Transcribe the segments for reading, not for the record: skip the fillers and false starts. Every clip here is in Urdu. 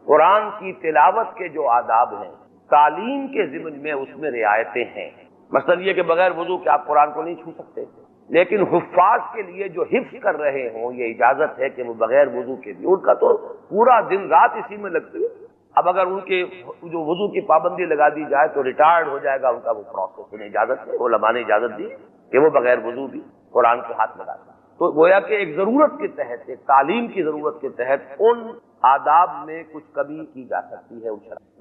قرآن کی تلاوت کے جو آداب ہیں، تعلیم کے ضمن میں اس میں رعایتیں ہیں۔ مثلا یہ کہ بغیر وضو کے آپ قرآن کو نہیں چھو سکتے، لیکن حفاظ کے لیے جو حفظ کر رہے ہوں یہ اجازت ہے کہ وہ بغیر وضو کے بھی، ان کا تو پورا دن رات اسی میں لگتی ہے۔ اب اگر ان کے جو وضو کی پابندی لگا دی جائے تو ریٹائرڈ ہو جائے گا ان کا وہ پروسیس، انہیں اجازت ہے، علماء نے اجازت دی کہ وہ بغیر وضو بھی قرآن کے ہاتھ لگا سکتے۔ تو گویا کہ ایک ضرورت کے تحت، ایک تعلیم کی ضرورت کے تحت ان آداب میں کچھ کمی کی جا سکتی ہے۔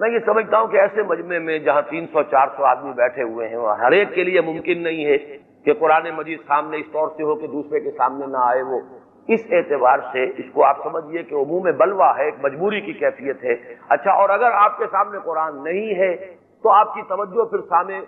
میں یہ سمجھتا ہوں کہ ایسے مجمع میں جہاں 300-400 آدمی بیٹھے ہوئے ہیں، ہر ایک کے لیے ممکن نہیں ہے کہ قرآن مجید سامنے اس طور سے ہو کہ دوسرے کے سامنے نہ آئے۔ وہ اس اعتبار سے اس کو آپ سمجھیے کہ عموم بلوہ ہے، ایک مجبوری کی کیفیت ہے۔ اچھا، اور اگر آپ کے سامنے قرآن نہیں ہے تو آپ کی توجہ پھر سامنے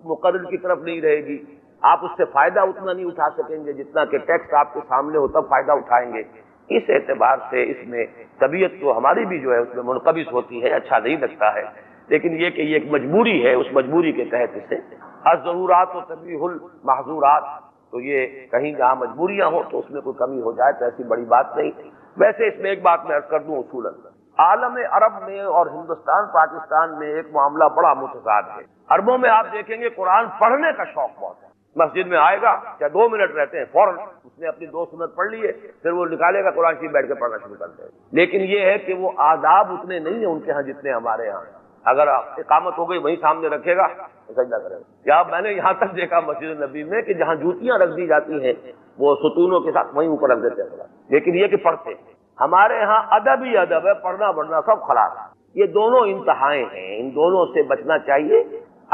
مقرر کی طرف نہیں رہے گی، آپ اس سے فائدہ اتنا نہیں اٹھا سکیں گے جتنا کہ ٹیکسٹ آپ کے سامنے ہو تب فائدہ اٹھائیں گے۔ اس اعتبار سے اس میں طبیعت تو ہماری بھی جو ہے اس میں منقبض ہوتی ہے، اچھا نہیں لگتا ہے، لیکن یہ کہ یہ ایک مجبوری ہے، اس مجبوری کے تحت اسے الضرورات و تبیح المحظورات، تو یہ کہیں جہاں مجبوریاں ہوں تو اس میں کوئی کمی ہو جائے تو ایسی بڑی بات نہیں۔ ویسے اس میں ایک بات میں عرض کر دوں، اصولاً عالم عرب میں اور ہندوستان پاکستان میں ایک معاملہ بڑا متضاد ہے۔ عربوں میں آپ دیکھیں گے قرآن پڑھنے کا شوق بہت ہے، مسجد میں آئے گا یا 2 منٹ رہتے ہیں فوراً اس نے اپنی 2 سنت پڑھ لی ہے، پھر وہ نکالے گا قرآن شریف بیٹھ کے پڑھنا شروع کرتے ہیں۔ لیکن یہ ہے کہ وہ آداب اتنے نہیں ہیں ان کے ہاں جتنے ہمارے ہاں۔ اگر اقامت ہو گئی وہیں سامنے رکھے گا سجدہ کرے گا۔ یا میں نے یہاں تک دیکھا مسجد نبی میں کہ جہاں جوتیاں رکھ دی جاتی ہیں وہ ستونوں کے ساتھ وہیں اوپر رکھ دیتے ہیں، لیکن یہ کہ پڑھتے ہیں۔ ہمارے ہاں ادب ہی ادب ہے، پڑھنا بڑھنا سب خلاص۔ یہ دونوں انتہائیں ہیں، ان دونوں سے بچنا چاہیے،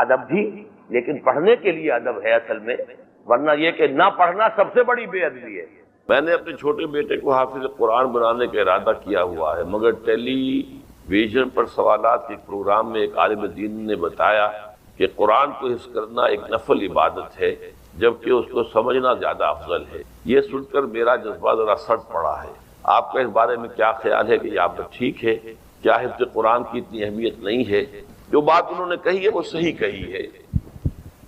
ادب بھی لیکن پڑھنے کے لیے ادب ہے اصل میں، ورنہ یہ کہ نہ پڑھنا سب سے بڑی بے ادبی ہے۔ میں نے اپنے چھوٹے بیٹے کو حافظ قرآن بنانے کا ارادہ کیا ہوا ہے، مگر ٹیلی ویژن پر سوالات کے پروگرام میں ایک عالم دین نے بتایا کہ قرآن کو حفظ کرنا ایک نفل عبادت ہے جبکہ اس کو سمجھنا زیادہ افضل ہے۔ یہ سن کر میرا جذبہ ذرا سٹ پڑا ہے۔ آپ کا اس بارے میں کیا خیال ہے کہ یہ آپ کا ٹھیک ہے؟ کیا حفظ قرآن کی اتنی اہمیت نہیں ہے؟ جو بات انہوں نے کہی ہے وہ صحیح کہی ہے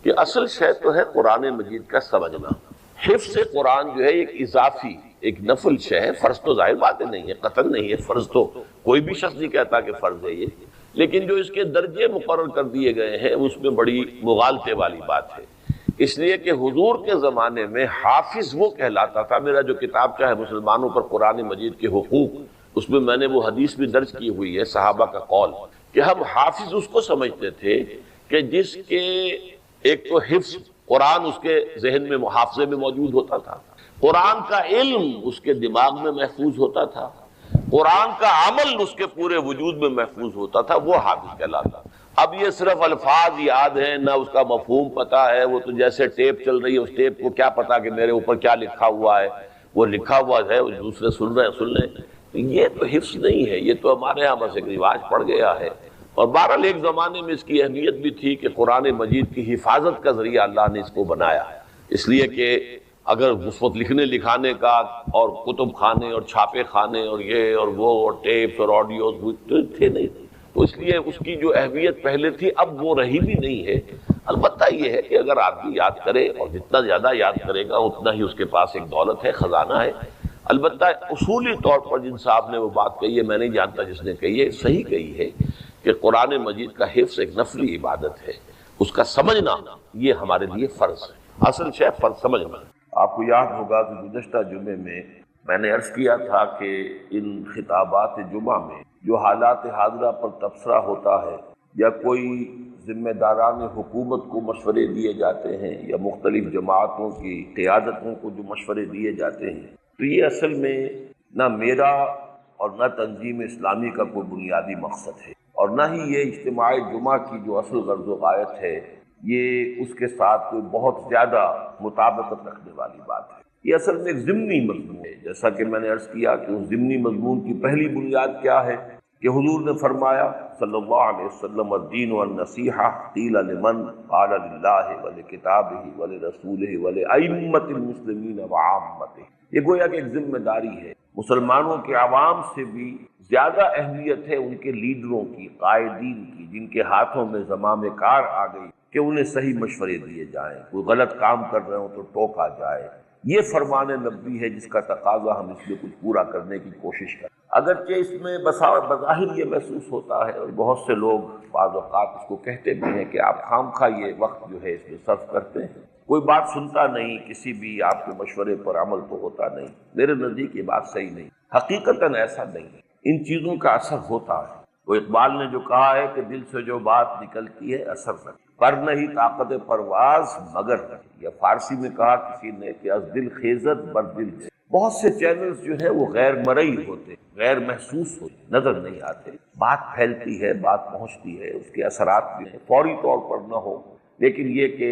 کہ اصل شے تو ہے قرآن مجید کا سمجھنا۔ حفظ قرآن جو ہے ایک اضافی، ایک نفل شے ہے، فرض تو ظاہر باتیں نہیں ہے، قطعاً نہیں ہے، فرض تو کوئی بھی شخص نہیں کہتا کہ فرض ہے یہ، لیکن جو اس کے درجے مقرر کر دیے گئے ہیں اس میں بڑی مغالطے والی بات ہے۔ اس لیے کہ حضور کے زمانے میں حافظ وہ کہلاتا تھا۔ میرا جو کتاب ہے مسلمانوں پر قرآن مجید کے حقوق، اس میں میں نے وہ حدیث بھی درج کی ہوئی ہے، صحابہ کا قول، کہ ہم حافظ اس کو سمجھتے تھے کہ جس کے ایک تو حفظ قرآن اس کے ذہن میں محافظے میں موجود ہوتا تھا، قرآن کا علم اس کے دماغ میں محفوظ ہوتا تھا، قرآن کا عمل اس کے پورے وجود میں محفوظ ہوتا تھا، وہ حافظ کہلاتا۔ اب یہ صرف الفاظ یاد ہیں، نہ اس کا مفہوم پتہ ہے، وہ تو جیسے ٹیپ چل رہی ہے، اس ٹیپ کو کیا پتا کہ میرے اوپر کیا لکھا ہوا ہے، وہ لکھا ہوا ہے دوسرے سن رہے ہیں، سن لیں۔ یہ تو حفظ نہیں ہے، یہ تو ہمارے ہاں بس ایک رواج پڑ گیا ہے۔ اور بہرحال ایک زمانے میں اس کی اہمیت بھی تھی کہ قرآن مجید کی حفاظت کا ذریعہ اللہ نے اس کو بنایا، اس لیے کہ اگر اس وقت لکھنے لکھانے کا اور کتب خانے اور چھاپے خانے اور یہ اور وہ اور ٹیپس اور آڈیوز تھے نہیں، تو اس لیے اس کی جو اہمیت پہلے تھی اب وہ رہی بھی نہیں ہے۔ البتہ یہ ہے کہ اگر آدمی یاد کرے اور جتنا زیادہ یاد کرے گا اتنا ہی اس کے پاس ایک دولت ہے، خزانہ ہے۔ البتہ اصولی طور پر جن صاحب نے وہ بات کہی ہے، میں نہیں جانتا جس نے کہی ہے، صحیح کہی ہے کہ قرآن مجید کا حفظ ایک نفلی عبادت ہے، اس کا سمجھنا یہ ہمارے لیے فرض ہے، اصل شے فرض سمجھنا۔ آپ کو یاد ہوگا کہ گزشتہ جمعے میں نے عرض کیا تھا کہ ان خطابات جمعہ میں جو حالات حاضرہ پر تبصرہ ہوتا ہے یا کوئی ذمہ داران حکومت کو مشورے دیے جاتے ہیں یا مختلف جماعتوں کی قیادتوں کو جو مشورے دیے جاتے ہیں، تو یہ اصل میں نہ میرا اور نہ تنظیم اسلامی کا کوئی بنیادی مقصد ہے، اور نہ ہی یہ اجتماع جمعہ کی جو اصل غرض و غایت ہے یہ اس کے ساتھ کوئی بہت زیادہ مطابقت رکھنے والی بات ہے۔ یہ اصل میں ایک ضمنی مضمون ہے، جیسا کہ میں نے عرض کیا کہ اس ضمنی مضمون کی پہلی بنیاد کیا ہے کہ حضور نے فرمایا صلی اللہ علیہ وسلم الدین والنصیحہ قیل لمن قال للہ ولکتابہ ولرسولہ ولائمۃ المسلمین وعامتہ۔ یہ گویا کہ ایک ذمہ داری ہے، مسلمانوں کے عوام سے بھی زیادہ اہمیت ہے ان کے لیڈروں کی، قائدین کی، جن کے ہاتھوں میں زمام کار آ گئی کہ انہیں صحیح مشورے دیے جائیں، کوئی غلط کام کر رہے ہوں تو ٹوکا جائے۔ یہ فرمان نبی ہے جس کا تقاضا ہم اس میں کچھ پورا کرنے کی کوشش کریں۔ اگرچہ اس میں بظاہر یہ محسوس ہوتا ہے اور بہت سے لوگ بعض اوقات اس کو کہتے بھی ہیں کہ آپ خامخواہ یہ وقت جو ہے اس میں صرف کرتے ہیں، کوئی بات سنتا نہیں، کسی بھی آپ کے مشورے پر عمل تو ہوتا نہیں۔ میرے نزدیک یہ بات صحیح نہیں، حقیقتاً ایسا نہیں ہے، ان چیزوں کا اثر ہوتا ہے۔ وہ اقبال نے جو کہا ہے کہ دل سے جو بات نکلتی ہے اثر رکھتی، پر نہیں طاقت پرواز مگر رکھتی، یا فارسی میں کہا کسی نے کہ از دل خیزت بر دل ہے۔ بہت سے چینلز جو ہیں وہ غیر مرئی ہوتے، غیر محسوس ہوتے، نظر نہیں آتے، بات پھیلتی ہے، بات پہنچتی ہے، اس کے اثرات بھی ہیں، فوری طور پر نہ ہو، لیکن یہ کہ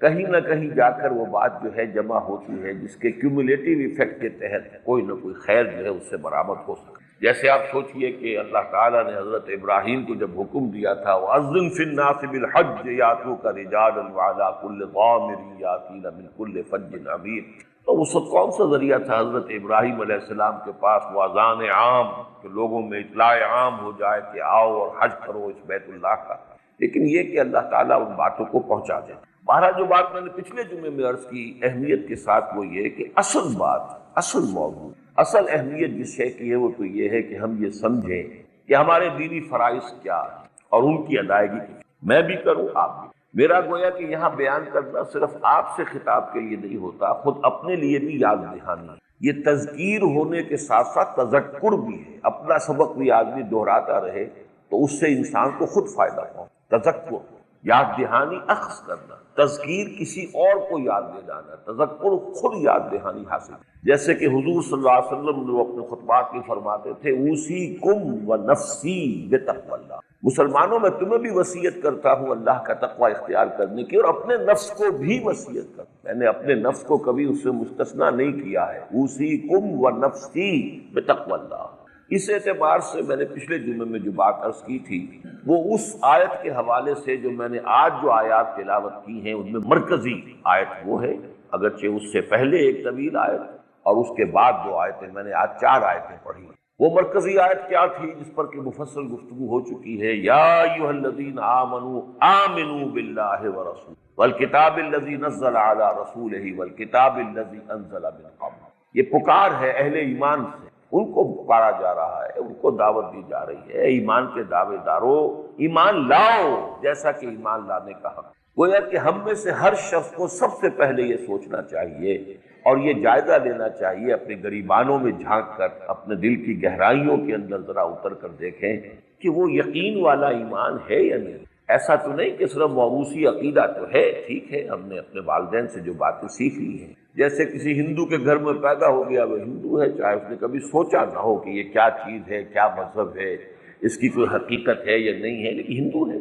کہیں نہ کہیں جا کر وہ بات جو ہے جمع ہوتی ہے، جس کے کیومولیٹو ایفیکٹ کے تحت کوئی نہ کوئی خیر جو ہے اس سے برآمد ہو سکے۔ جیسے آپ سوچئے کہ اللہ تعالیٰ نے حضرت ابراہیم کو جب حکم دیا تھا وَأَذِّن فِي النَّاسِ بِالْحَجِّ يَأْتُوكَ رِجَالًا وَعَلَىٰ كُلِّ ضَامِرٍ يَأْتِينَ مِنْ كُلِّ فَجٍّ عَمِيقٍ، تو اس وقت کون سا ذریعہ تھا حضرت ابراہیم علیہ السلام کے پاس؟ وہ اذان عام، کہ لوگوں میں اطلاع عام ہو جائے کہ آؤ اور حج کرو اس بیت اللہ کا، لیکن یہ کہ اللہ تعالیٰ ان باتوں کو پہنچا دے۔ بہرحال جو بات میں نے پچھلے جمعے میں عرض کی اہمیت کے ساتھ، وہ یہ کہ اصل بات، اصل موضوع، اصل اہمیت جس شے کی ہے وہ تو یہ ہے کہ ہم یہ سمجھیں کہ ہمارے دینی فرائض کیا ہیں اور ان کی ادائیگی کی میں بھی کروں، آپ بھی۔ میرا گویا کہ یہاں بیان کرنا صرف آپ سے خطاب کے لیے نہیں ہوتا، خود اپنے لیے بھی یاد دہانی ہے۔ یہ تذکیر ہونے کے ساتھ ساتھ تذکر بھی ہے، اپنا سبق بھی آدمی دہراتا رہے تو اس سے انسان کو خود فائدہ پہنچے۔ تذکر یاد دہانی، اخذ کرنا، تذکیر کسی اور کو یاد دلانا، تذکر خود یاد دہانی حاصل۔ جیسے کہ حضور صلی اللہ علیہ وسلم جو اپنے خطبات میں فرماتے تھے اوصیکم ونفسی بتقوی اللہ، مسلمانوں میں تمہیں بھی وصیت کرتا ہوں اللہ کا تقوی اختیار کرنے کی، اور اپنے نفس کو بھی وصیت کرتا ہوں، میں نے اپنے نفس کو کبھی اس سے مستثنا نہیں کیا ہے، اوصیکم ونفسی بتقوی اللہ۔ اس اعتبار سے میں نے پچھلے جمعے میں جو بات عرض کی تھی وہ اس آیت کے حوالے سے جو میں نے آج جو آیات تلاوت کی ہیں ان میں مرکزی آیت وہ ہے، اگرچہ اس سے پہلے ایک طویل آیت اور اس کے بعد دو آیتیں، میں نے آج 4 آیتیں پڑھی۔ وہ مرکزی آیت کیا تھی جس پر کہ مفصل گفتگو ہو چکی ہے؟ یا ایھا الذین آمنوا آمنوا باللہ ورسولہ والکتاب الذی نزل علی رسولہ والکتاب الذی انزل من قبل۔ یہ پکار ہے اہل ایمان سے، ان کو پکارا جا رہا ہے، ان کو دعوت دی جا رہی ہے، ایمان کے دعوے دارو ایمان لاؤ جیسا کہ ایمان لانے کا حق۔ گویا کہ ہم میں سے ہر شخص کو سب سے پہلے یہ سوچنا چاہیے اور یہ جائزہ لینا چاہیے، اپنے گریبانوں میں جھانک کر، اپنے دل کی گہرائیوں کے اندر ذرا اتر کر دیکھیں کہ وہ یقین والا ایمان ہے یا نہیں۔ ایسا تو نہیں کہ صرف موروثی عقیدہ تو ہے، ٹھیک ہے، ہم نے اپنے والدین سے جو باتیں سیکھ لی ہیں، جیسے کسی ہندو کے گھر میں پیدا ہو گیا وہ ہندو ہے، چاہے اس نے کبھی سوچا نہ ہو کہ یہ کیا چیز ہے، کیا مذہب ہے، اس کی کوئی حقیقت ہے یا نہیں ہے، لیکن ہندو ہے۔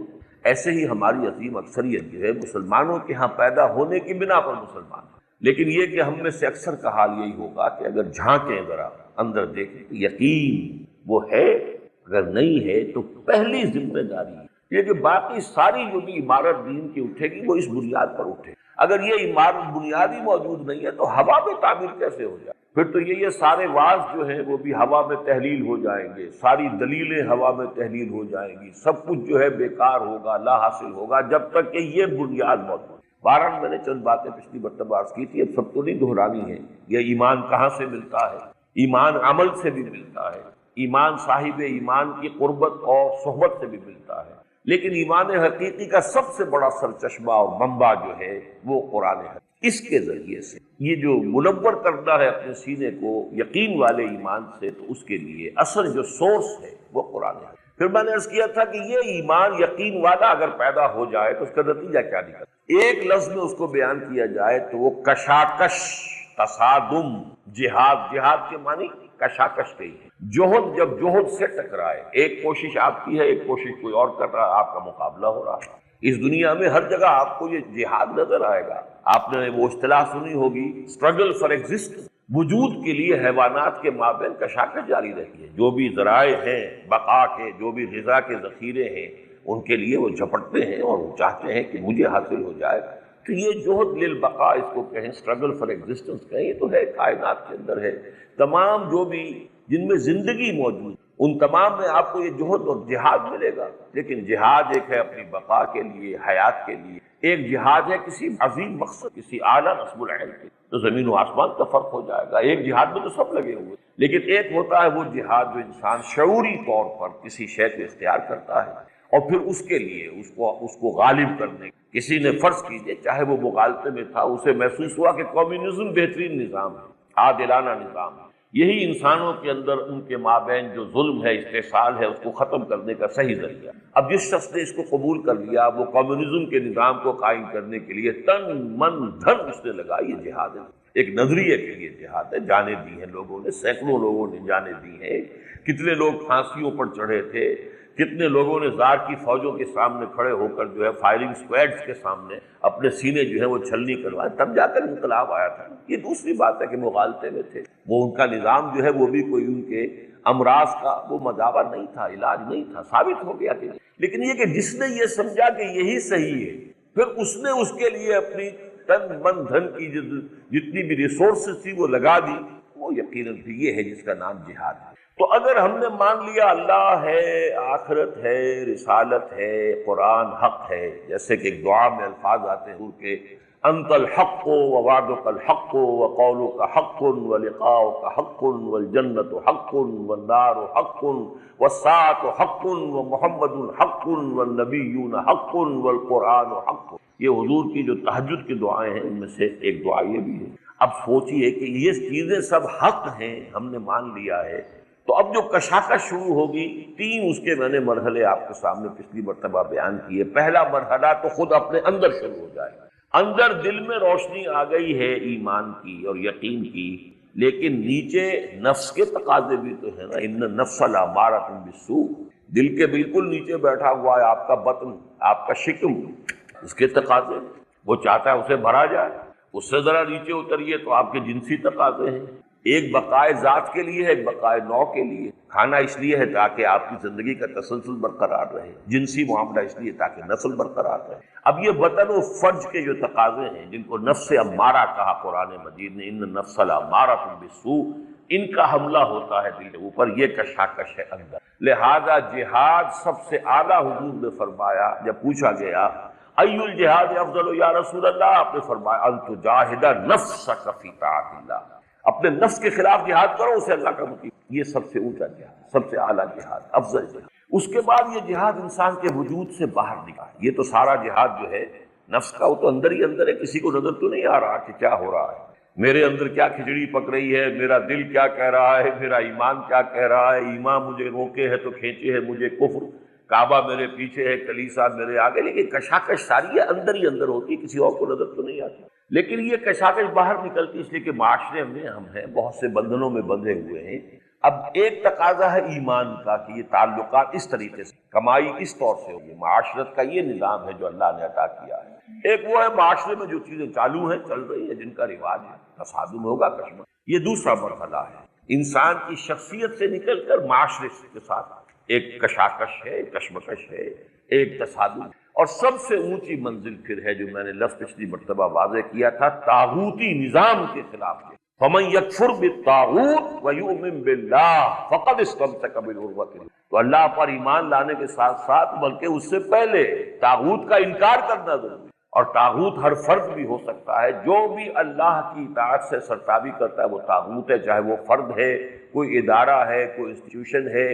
ایسے ہی ہماری عظیم اکثریت جو ہے مسلمانوں کے ہاں پیدا ہونے کی بنا پر مسلمان، لیکن یہ کہ ہم میں سے اکثر کا حال یہی ہوگا کہ اگر جھانکیں ذرا اندر دیکھیں تو یقین وہ ہے، اگر نہیں ہے تو پہلی ذمہ داری یہ کہ باقی ساری جو بھی عمارت دین کی اٹھے گی وہ اس بنیاد پر اٹھے۔ اگر یہ عمارت بنیادی موجود نہیں ہے تو ہوا میں تعمیر کیسے ہو جائے؟ پھر تو یہ سارے واعظ جو ہیں وہ بھی ہوا میں تحلیل ہو جائیں گے، ساری دلیلیں ہوا میں تحلیل ہو جائیں گی، سب کچھ جو ہے بیکار ہوگا، لا حاصل ہوگا، جب تک کہ یہ بنیاد موجود۔ بہرحال میں نے چند باتیں پچھلی مرتبہ عرض کی تھی، اب سب تو نہیں دہرانی ہے۔ یہ ایمان کہاں سے ملتا ہے؟ ایمان عمل سے بھی ملتا ہے، ایمان صاحب ایمان کی قربت اور صحبت سے بھی ملتا ہے، لیکن ایمان حقیقی کا سب سے بڑا سرچشمہ اور منبع جو ہے وہ قرآن ہے۔ اس کے ذریعے سے یہ جو منور کرنا ہے اپنے سینے کو یقین والے ایمان سے، تو اس کے لیے اصل جو سورس ہے وہ قرآن ہے۔ پھر میں نے عرض کیا تھا کہ یہ ایمان یقین والا اگر پیدا ہو جائے تو اس کا نتیجہ کیا نکلتا؟ ایک لفظ میں اس کو بیان کیا جائے تو وہ کشاکش، تصادم، جہاد۔ جہاد کے معنی کشاکش کے ہی ہے، جوہد، جب جوہد سے ٹکرائے، ایک کوشش آپ کی ہے، ایک کوشش کوئی اور کر رہا ہے، آپ کا مقابلہ ہو رہا ہے۔ اس دنیا میں ہر جگہ آپ کو یہ جہاد نظر آئے گا۔ آپ نے وہ اصطلاح سنی ہوگی اسٹرگل فار ایگزسٹنس، وجود کے لیے حیوانات کے مابین کشاکش جاری رہتی ہے، جو بھی ذرائع ہیں بقا کے، جو بھی غذا کے ذخیرے ہیں، ان کے لیے وہ جھپٹتے ہیں اور وہ چاہتے ہیں کہ مجھے حاصل ہو جائے۔ تو یہ جوہد للبقاء اس کو کہیں، اسٹرگل فار ایگزسٹنس کہیں، یہ تو ہے، کائنات کے اندر ہے۔ تمام جو بھی جن میں زندگی موجود، ان تمام میں آپ کو یہ جہد اور جہاد ملے گا، لیکن جہاد ایک ہے اپنی بقا کے لیے، حیات کے لیے، ایک جہاد ہے کسی عظیم مقصد، کسی اعلیٰ نصب العلم کے، تو زمین و آسمان کا فرق ہو جائے گا۔ ایک جہاد میں تو سب لگے ہوئے، لیکن ایک ہوتا ہے وہ جہاد جو انسان شعوری طور پر کسی شے کو اختیار کرتا ہے اور پھر اس کے لیے اس کو غالب کرنے، کسی نے فرض کیجئے چاہے وہ مغالطے میں تھا، اسے محسوس ہوا کہ کمیونزم بہترین نظام ہے، عادلانہ نظام ہے، یہی انسانوں کے اندر ان کے مابین جو ظلم ہے، استحصال ہے، اس کو ختم کرنے کا صحیح ذریعہ۔ اب جس شخص نے اس کو قبول کر لیا، وہ کمیونزم کے نظام کو قائم کرنے کے لیے تن من دھن اس نے لگا، یہ جہاد ہے، ایک نظریے کے لیے جہاد ہے۔ جانیں دی ہیں لوگوں نے، سینکڑوں لوگوں نے جانیں دی ہیں، کتنے لوگ پھانسیوں پر چڑھے تھے، کتنے لوگوں نے زار کی فوجوں کے سامنے کھڑے ہو کر جو ہے فائرنگ اسکواڈز کے سامنے اپنے سینے جو ہے وہ چھلنی کروائے، تب جا کر انقلاب آیا تھا۔ یہ دوسری بات ہے کہ مغالطے میں تھے، وہ ان کا نظام جو ہے وہ بھی کوئی ان کے امراض کا وہ مداوع نہیں تھا، علاج نہیں تھا، ثابت ہو گیا کہ لیکن یہ کہ جس نے یہ سمجھا کہ یہی صحیح ہے، پھر اس نے اس کے لیے اپنی تن من دھن کی جتنی بھی ریسورسز تھی وہ لگا دی، وہ یقیناً یہ ہے جس کا نام جہاد ہے۔ تو اگر ہم نے مان لیا اللہ ہے، آخرت ہے، رسالت ہے، قرآن حق ہے، جیسے کہ ایک دعا میں الفاظ آتے ہیں کہ انت الحق ووعدک الحق وقولک حق ولقاؤک حق والجنت حق والنار حق والساعة حق ومحمد حق والنبیون حق والقرآن حق۔ یہ حضور کی جو تہجد کی دعائیں ہیں ان میں سے ایک دعا یہ بھی ہے۔ اب سوچئے کہ یہ چیزیں سب حق ہیں، ہم نے مان لیا ہے، تو اب جو کشاکش شروع ہوگی، تین اس کے میں نے مرحلے آپ کے سامنے پچھلی مرتبہ بیان کیے۔ پہلا مرحلہ تو خود اپنے اندر شروع ہو جائے، اندر دل میں روشنی آ گئی ہے ایمان کی اور یقین کی، لیکن نیچے نفس کے تقاضے بھی تو ہے نا، ان النفس لامارۃ بالسوء، دل کے بالکل نیچے بیٹھا ہوا ہے آپ کا بطن، آپ کا شکم، اس کے تقاضے، وہ چاہتا ہے اسے بھرا جائے، اس سے ذرا نیچے اتریے تو آپ کے جنسی تقاضے ہیں، ایک بقائے ذات کے لیے ہے، ایک بقائے نوع کے لیے۔ کھانا اس لیے ہے تاکہ آپ کی زندگی کا تسلسل برقرار رہے، جنسی معاملہ اس لیے تاکہ نسل برقرار رہے۔ اب یہ بطن و فرج کے جو تقاضے ہیں، جن کو نفس امارہ کہا قرآن مجید نے، ان النفس لامارۃ بالسوء، ان کا حملہ ہوتا ہے دل کے اوپر، یہ کشاکش ہے اندر۔ لہذا جہاد سب سے اعلیٰ حضور نے فرمایا، جب پوچھا گیا ای الجہاد افضل یا رسول اللہ، آپ نے فرمایا ان تجاہد نفسک فی طاعت اللہ، اپنے نفس کے خلاف جہاد کرو، اسے اللہ کا مطیع، یہ سب سے اونچا جہاد، سب سے اعلیٰ جہاد، افضل جہاد۔ اس کے بعد یہ جہاد انسان کے وجود سے باہر نکال، یہ تو سارا جہاد جو ہے نفس کا، وہ تو اندر ہی اندر ہے، کسی کو نظر تو نہیں آ رہا کہ کیا ہو رہا ہے، میرے اندر کیا کھچڑی پک رہی ہے، میرا دل کیا کہہ رہا ہے، میرا ایمان کیا کہہ رہا ہے، ایمان مجھے روکے ہے تو کھینچے ہے مجھے کفر، کعبہ میرے پیچھے ہے، کلیسا میرے آگے، لیکن کشاکش ساری ہے اندر ہی اندر ہوتی ہے، کسی اور کو نظر تو نہیں آتی۔ لیکن یہ کشاکش باہر نکلتی اس لیے کہ معاشرے میں ہم ہیں، بہت سے بندھنوں میں بندھے ہوئے ہیں۔ اب ایک تقاضا ہے ایمان کا کہ یہ تعلقات اس طریقے سے، کمائی اس طور سے ہوگی، معاشرت کا یہ نظام ہے جو اللہ نے عطا کیا ہے۔ ایک وہ ہے معاشرے میں جو چیزیں چالو ہیں، چل رہی ہیں، جن کا رواج ہے، تصادم ہوگا، کشمکش۔ یہ دوسرا مرحلہ ہے، انسان کی شخصیت سے نکل کر معاشرے کے ساتھ ایک کشاکش ہے، ایک کشمکش ہے، ایک تصادم، اور سب سے اونچی منزل پھر ہے جو میں نے لفظ پچھلی مرتبہ واضح کیا تھا، طاغوتی نظام کے خلاف ہے۔ فَمَن يَكْفُرْ بِالطَّاغُوتِ وَيُؤْمِن بِاللَّهِ فَقَدِ اسْتَمْسَكَ بِالْعُرْوَةِ الْوُثْقَىٰ۔ تو اللہ پر ایمان لانے کے ساتھ ساتھ بلکہ اس سے پہلے طاغوت کا انکار کرنا ضروری ہے، اور طاغوت ہر فرد بھی ہو سکتا ہے، جو بھی اللہ کی اطاعت سے سرتابی کرتا ہے وہ طاغوت ہے، چاہے وہ فرد ہے، کوئی ادارہ ہے، کوئی انسٹیٹیوشن ہے،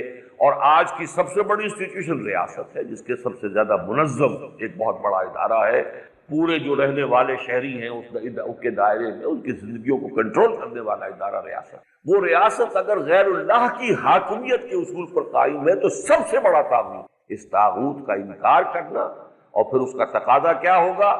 اور آج کی سب سے بڑی انسٹیٹیوشن ریاست ہے، جس کے سب سے زیادہ منظم ایک بہت بڑا ادارہ ہے، پورے جو رہنے والے شہری ہیں اس کے دائرے میں ان کی زندگیوں کو کنٹرول کرنے والا ادارہ ریاست۔ وہ ریاست اگر غیر اللہ کی حاکمیت کے اصول پر قائم ہے تو سب سے بڑا طاغوت، اس طاغوت کا انکار کرنا، اور پھر اس کا تقاضا کیا ہوگا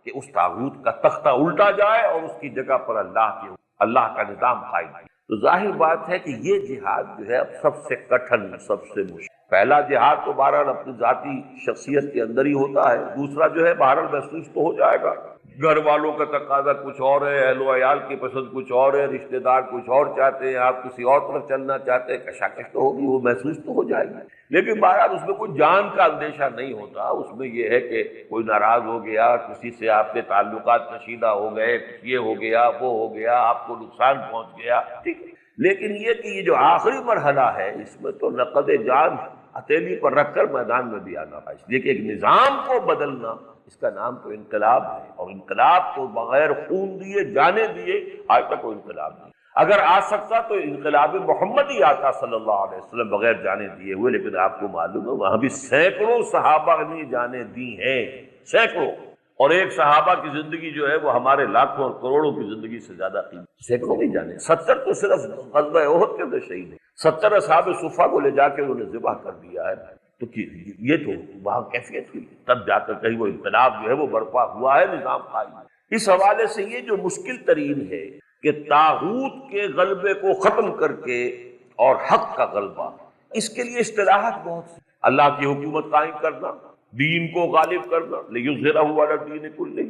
کہ اس طاغوت کا تختہ الٹا جائے اور اس کی جگہ پر اللہ کا نظام قائم ہے۔ تو ظاہر بات ہے کہ یہ جہاد جو ہے اب سب سے کٹھن، سب سے مشکل۔ پہلا جہاد تو بہرحال اپنی ذاتی شخصیت کے اندر ہی ہوتا ہے، دوسرا جو ہے بہرحال محسوس تو ہو جائے گا، گھر والوں کا تقاضا کچھ اور ہے، اہل و عیال کی پسند کچھ اور ہے، رشتہ دار کچھ اور چاہتے ہیں، آپ کسی اور طرف چلنا چاہتے ہیں، کشاکش تو ہوگی، وہ محسوس تو ہو جائے گی، لیکن بہرحال اس میں کوئی جان کا اندیشہ نہیں ہوتا۔ اس میں یہ ہے کہ کوئی ناراض ہو گیا، کسی سے آپ کے تعلقات کشیدہ ہو گئے، یہ ہو گیا، وہ ہو گیا، آپ کو نقصان پہنچ گیا، ٹھیک ہے، لیکن یہ کہ یہ جو آخری مرحلہ ہے اس میں تو نقد جان ہتھیلی پر رکھ کر میدان میں بھی آنا ہے، اس لیے کہ ایک نظام کو بدلنا اس کا نام تو انقلاب ہے، اور انقلاب کو بغیر خون دیے جانے دیے آج تک کوئی انقلاب نہیں۔ اگر آ سکتا تو انقلاب محمد ہی آتا صلی اللہ علیہ وسلم بغیر جانے دیے ہوئے، لیکن آپ کو معلوم ہے وہاں بھی سینکڑوں صحابہ نے جانے دی ہیں، سینکڑوں، اور ایک صحابہ کی زندگی جو ہے وہ ہمارے لاکھوں اور کروڑوں کی زندگی سے زیادہ قیمتی، سینکڑوں نہیں جانے، 70 تو صرف غزوہ احد کے اندر شہید ہیں، 70 اصحاب صفہ کو لے جا کے انہوں نے ذبح کر دیا ہے، تو یہ تو وہاں کیفیت ہوئی، تب جا کر کہیں وہ انقلاب جو ہے وہ برپا ہوا ہے، نظام قائم ہے۔ اس حوالے سے یہ جو مشکل ترین ہے کہ طاغوت کے غلبے کو ختم کر کے اور حق کا غلبہ، اس کے لیے اصطلاحات بہت سی، اللہ کی حکومت قائم کرنا، دین کو غالب کرنا، لیظہرہ علی الدین کلہ،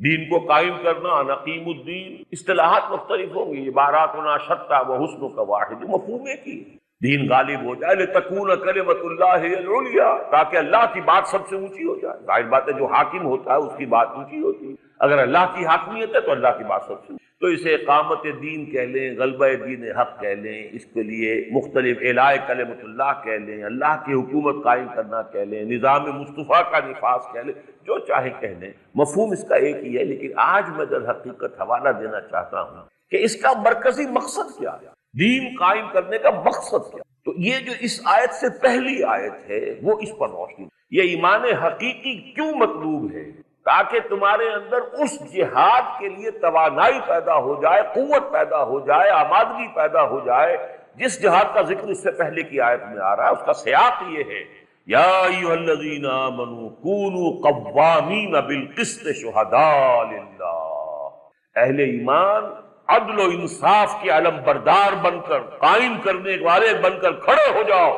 دین کو قائم کرنا، ان اقیموا الدین، اصطلاحات مختلف ہوں گی، عباراتنا شتیٰ وحسنک واحد، مفہوم ایک ہی، دین غالب ہو جائے، لتکون کلمۃ اللہ ہی العلیٰ، تاکہ اللہ کی بات سب سے اونچی ہو جائے۔ ظاہر بات ہے جو حاکم ہوتا ہے اس کی بات اونچی ہوتی ہے، اگر اللہ کی حاکمیت ہے تو اللہ کی بات سب سے اونچی، تو اسے اقامت دین کہہ لیں، غلبہ دین حق کہہ لیں، اس کے لیے مختلف اعلاء کلمۃ اللہ کہہ لیں، اللہ کی حکومت قائم کرنا کہہ لیں، نظام مصطفیٰ کا نفاذ کہہ لیں، جو چاہے کہہ لیں، مفہوم اس کا ایک ہی ہے۔ لیکن آج میں در حقیقت حوالہ دینا چاہتا ہوں کہ اس کا مرکزی مقصد کیا ہے، دین قائم کرنے کا مقصد کیا؟ تو یہ جو اس آیت سے پہلی آیت ہے وہ اس پر روشنی، یہ ایمان حقیقی کیوں مطلوب ہے؟ تاکہ تمہارے اندر اس جہاد کے لیے توانائی پیدا ہو جائے، قوت پیدا ہو جائے، آمادگی پیدا ہو جائے، جس جہاد کا ذکر اس سے پہلے کی آیت میں آ رہا ہے، اس کا سیاق یہ ہے، یا ایھا الذین آمنوا کونوا قوامین بالقسط شہداء للہ، اہل ایمان عدل و انصاف کے علم بردار بن کر، قائم کرنے والے بن کر کھڑے ہو جاؤ،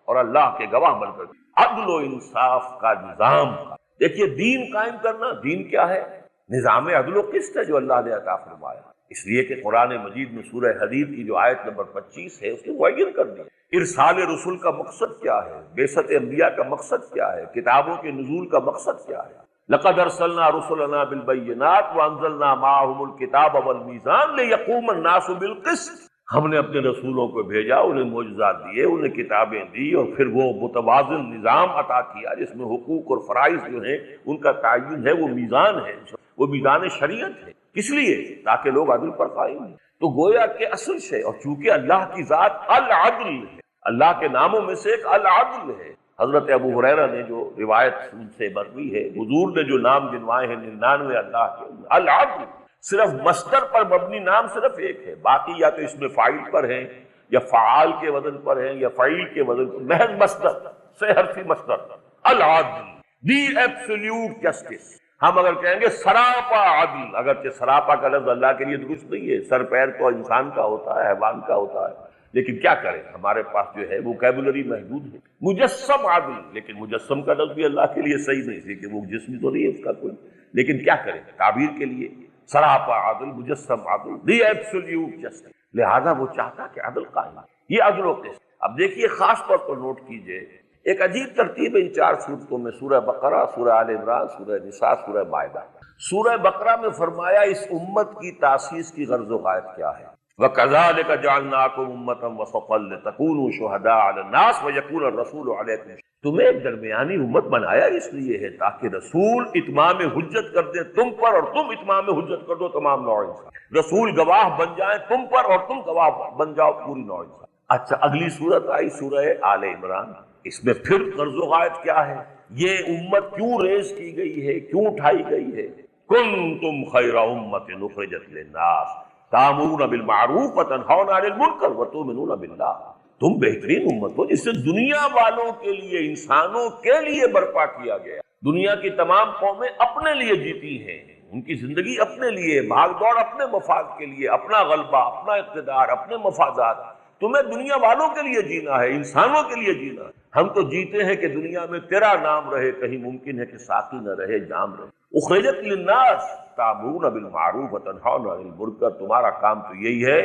اور اللہ کے گواہ بن کر، عدل و انصاف کا نظام کا، دیکھیے دین قائم کرنا، دین کیا ہے؟ نظام عدل و قسط ہے جو اللہ نے عطا فرمایا، اس لیے کہ قرآن مجید میں سورہ حدید کی جو آیت نمبر 25 ہے اس نے معین کر دیا ارسال رسول کا مقصد کیا ہے، بعثت انبیاء کا مقصد کیا ہے، کتابوں کے نزول کا مقصد کیا ہے۔ لقد ارسلنا رسلنا بالبینات وانزلنا معهم الکتاب والمیزان لیقوم الناس بالقسط، ہم نے اپنے رسولوں کو بھیجا، انہیں معجزات دیے، انہیں کتابیں دی، اور پھر وہ متوازن نظام عطا کیا جس میں حقوق اور فرائض جو ہیں ان کا تعین ہے، وہ میزان ہے، وہ میزان شریعت ہے، کس لیے؟ تاکہ لوگ عدل پر قائم ہیں۔ تو گویا کہ اصل سے، اور چونکہ اللہ کی ذات العدل ہے، اللہ کے ناموں میں سے ایک العدل ہے۔ حضرت ابو ہریرہ نے جو روایت ان سے مروی ہے، حضور نے جو نام گنوائے ہیں 99 اللہ کے، العدل، صرف مصدر پر مبنی نام صرف ایک ہے، باقی یا تو اس میں فاعل پر ہیں، یا فعال کے وزن پر ہیں، یا فعیل کے وزن پر، محض مصدر، سے حرفی مصدر، العدل، دی ایبسلیوٹ جسٹس۔ ہم اگر کہیں گے سراپا عدل، اگرچہ سراپا کا لفظ اللہ کے لیے درست نہیں ہے، سر پیر تو انسان کا ہوتا ہے، حیوان کا ہوتا ہے، لیکن کیا کریں، ہمارے پاس جو ہے ووکیبولری محدود ہے۔ مجسم عدل، لیکن مجسم کا لفظ بھی اللہ کے لیے صحیح نہیں، کہ وہ جسم تو نہیں ہے اس کا کوئی، لیکن کیا کریں تعبیر کے لیے سراپا عدل، مجسم عدل، دی ایبسلیوٹ جسٹس، لہذا وہ چاہتا کہ عدل قائم ہے، یہ عدل و قسط۔ اب دیکھیے خاص طور پر نوٹ کیجئے، ایک عجیب ترتیب ہے ان 4 صورتوں میں، سورہ بقرہ، سورہ آل عمران، سورہ نساء، سورہ مائدہ۔ سورہ بقرہ میں فرمایا اس امت کی تاسیس کی غرض و غایت کیا ہے، وَكَذَلِكَ جَعَلْنَاكُمْ أُمَّةً وَسَطًا لِتَكُونُوا شُهَدَاءَ عَلَى النَّاسِ وَيَكُونَ الرَّسُولُ عَلَيْكُمْ، تمہیں ایک درمیانی امت بنایا اس لیے ہے تاکہ رسول اتمام حجت کر دے تم پر، اور تم اتمام حجت کر دو تمام نوع انسان، رسول گواہ بن جائیں تم پر اور تم گواہ بن جاؤ پوری نوع انسان۔ اچھا، اگلی صورت آئی سورہ آل عمران، اس میں پھر غرض و غایت کیا ہے، یہ امت کیوں ریز کی گئی ہے، کیوں اٹھائی گئی ہے، کنتم خیر امۃ اخرجت للناس تأمرون بالمعروف وتنہون عن المنکر وتؤمنون باللہ، تم بہترین امت ہو جسے دنیا والوں کے لیے، انسانوں کے لیے برپا کیا گیا۔ دنیا کی تمام قومیں اپنے لیے جیتی ہیں، ان کی زندگی اپنے لیے، بھاگ دوڑ اپنے مفاد کے لیے، اپنا غلبہ، اپنا اقتدار، اپنے مفادات۔ تمہیں دنیا والوں کے لیے جینا ہے، انسانوں کے لیے جینا ہے۔ ہم تو جیتے ہیں کہ دنیا میں تیرا نام رہے، کہیں ممکن ہے کہ ساقی نہ رہے، جام رہے۔ اخرجت للناس تأمرون بالمعروف وتنہون عن المنکر، تمہارا کام تو یہی ہے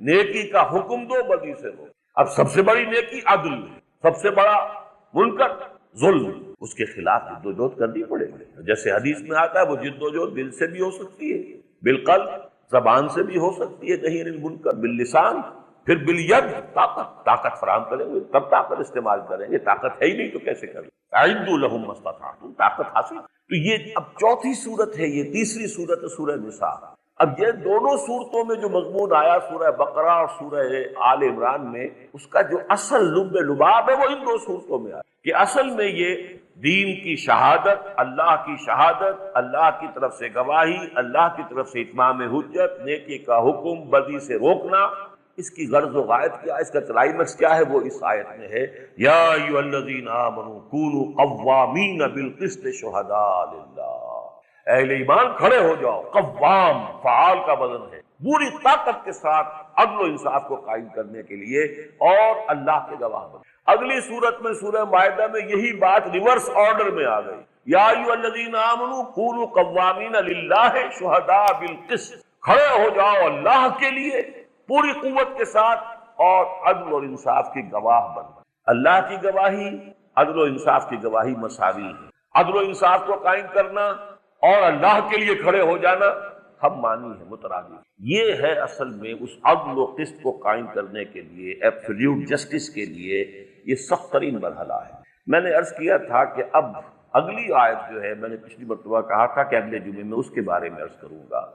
نیکی کا حکم دو، بدی سے رو۔ اب سب سے بڑی نیکی عدل ہے، سب سے بڑا منکر ظلم، اس کے خلاف جد و جہد کرنی پڑے گی۔ جیسے حدیث میں آتا ہے وہ جد و جہد دل سے بھی ہو سکتی ہے، بالقلب، زبان سے بھی ہو سکتی ہے، نہی عن المنکر باللسان، پھر بالید طاقت فراہم کریں گے تب طاقت استعمال کریں گے، طاقت ہے ہی نہیں تو کیسے کریں؟ اعدوا لہم ما استطعتم، طاقت حاصل۔ تو یہ اب چوتھی صورت ہے، یہ تیسری صورت ہے سورہ نساء۔ اب یہ دونوں صورتوں میں جو مضمون آیا سورہ بقرہ اور سورہ آل عمران میں، اس کا جو اصل لب لباب ہے وہ ان دو صورتوں میں آیا کہ اصل میں یہ دین کی شہادت، اللہ کی شہادت، اللہ کی طرف سے گواہی، اللہ کی طرف سے اتمام حجت، نیکی کا حکم، بدی سے روکنا، اس کی غرض و غایت کیا، اس کا کلائمیکس کیا ہے، وہ اس آیت میں ہے، یا ایھا الذین آمنوا کونوا قوامین بالقسط شہداء للہ۔ اہل ایمان کھڑے ہو جاؤ، قوام فعال کا وزن ہے، پوری طاقت کے ساتھ عدل و انصاف کو قائم کرنے کے لیے اور اللہ کے گواہ بنو۔ اگلی صورت میں سورہ مائدہ میں یہی بات ریورس آرڈر میں آ گئی، یا ایھا الذین آمنوا کونوا قوامین للہ شہداء بالقسط، کھڑے ہو جاؤ اللہ کے لیے پوری قوت کے ساتھ اور عدل اور انصاف کی گواہ بن۔ اللہ کی گواہی، عدل و انصاف کی گواہی مساوی ہے۔ عدل و انصاف کو قائم کرنا اور اللہ کے لیے کھڑے ہو جانا ہم مانی ہے، مترادف۔ یہ ہے اصل میں اس عدل و قسط کو قائم کرنے کے لیے، ایبسلیوٹ جسٹس کے لیے یہ سخت ترین مرحلہ ہے۔ میں نے عرض کیا تھا کہ اب اگلی آیت جو ہے، میں نے پچھلی مرتبہ کہا تھا کہ اگلے جمعے میں اس کے بارے میں عرض کروں گا۔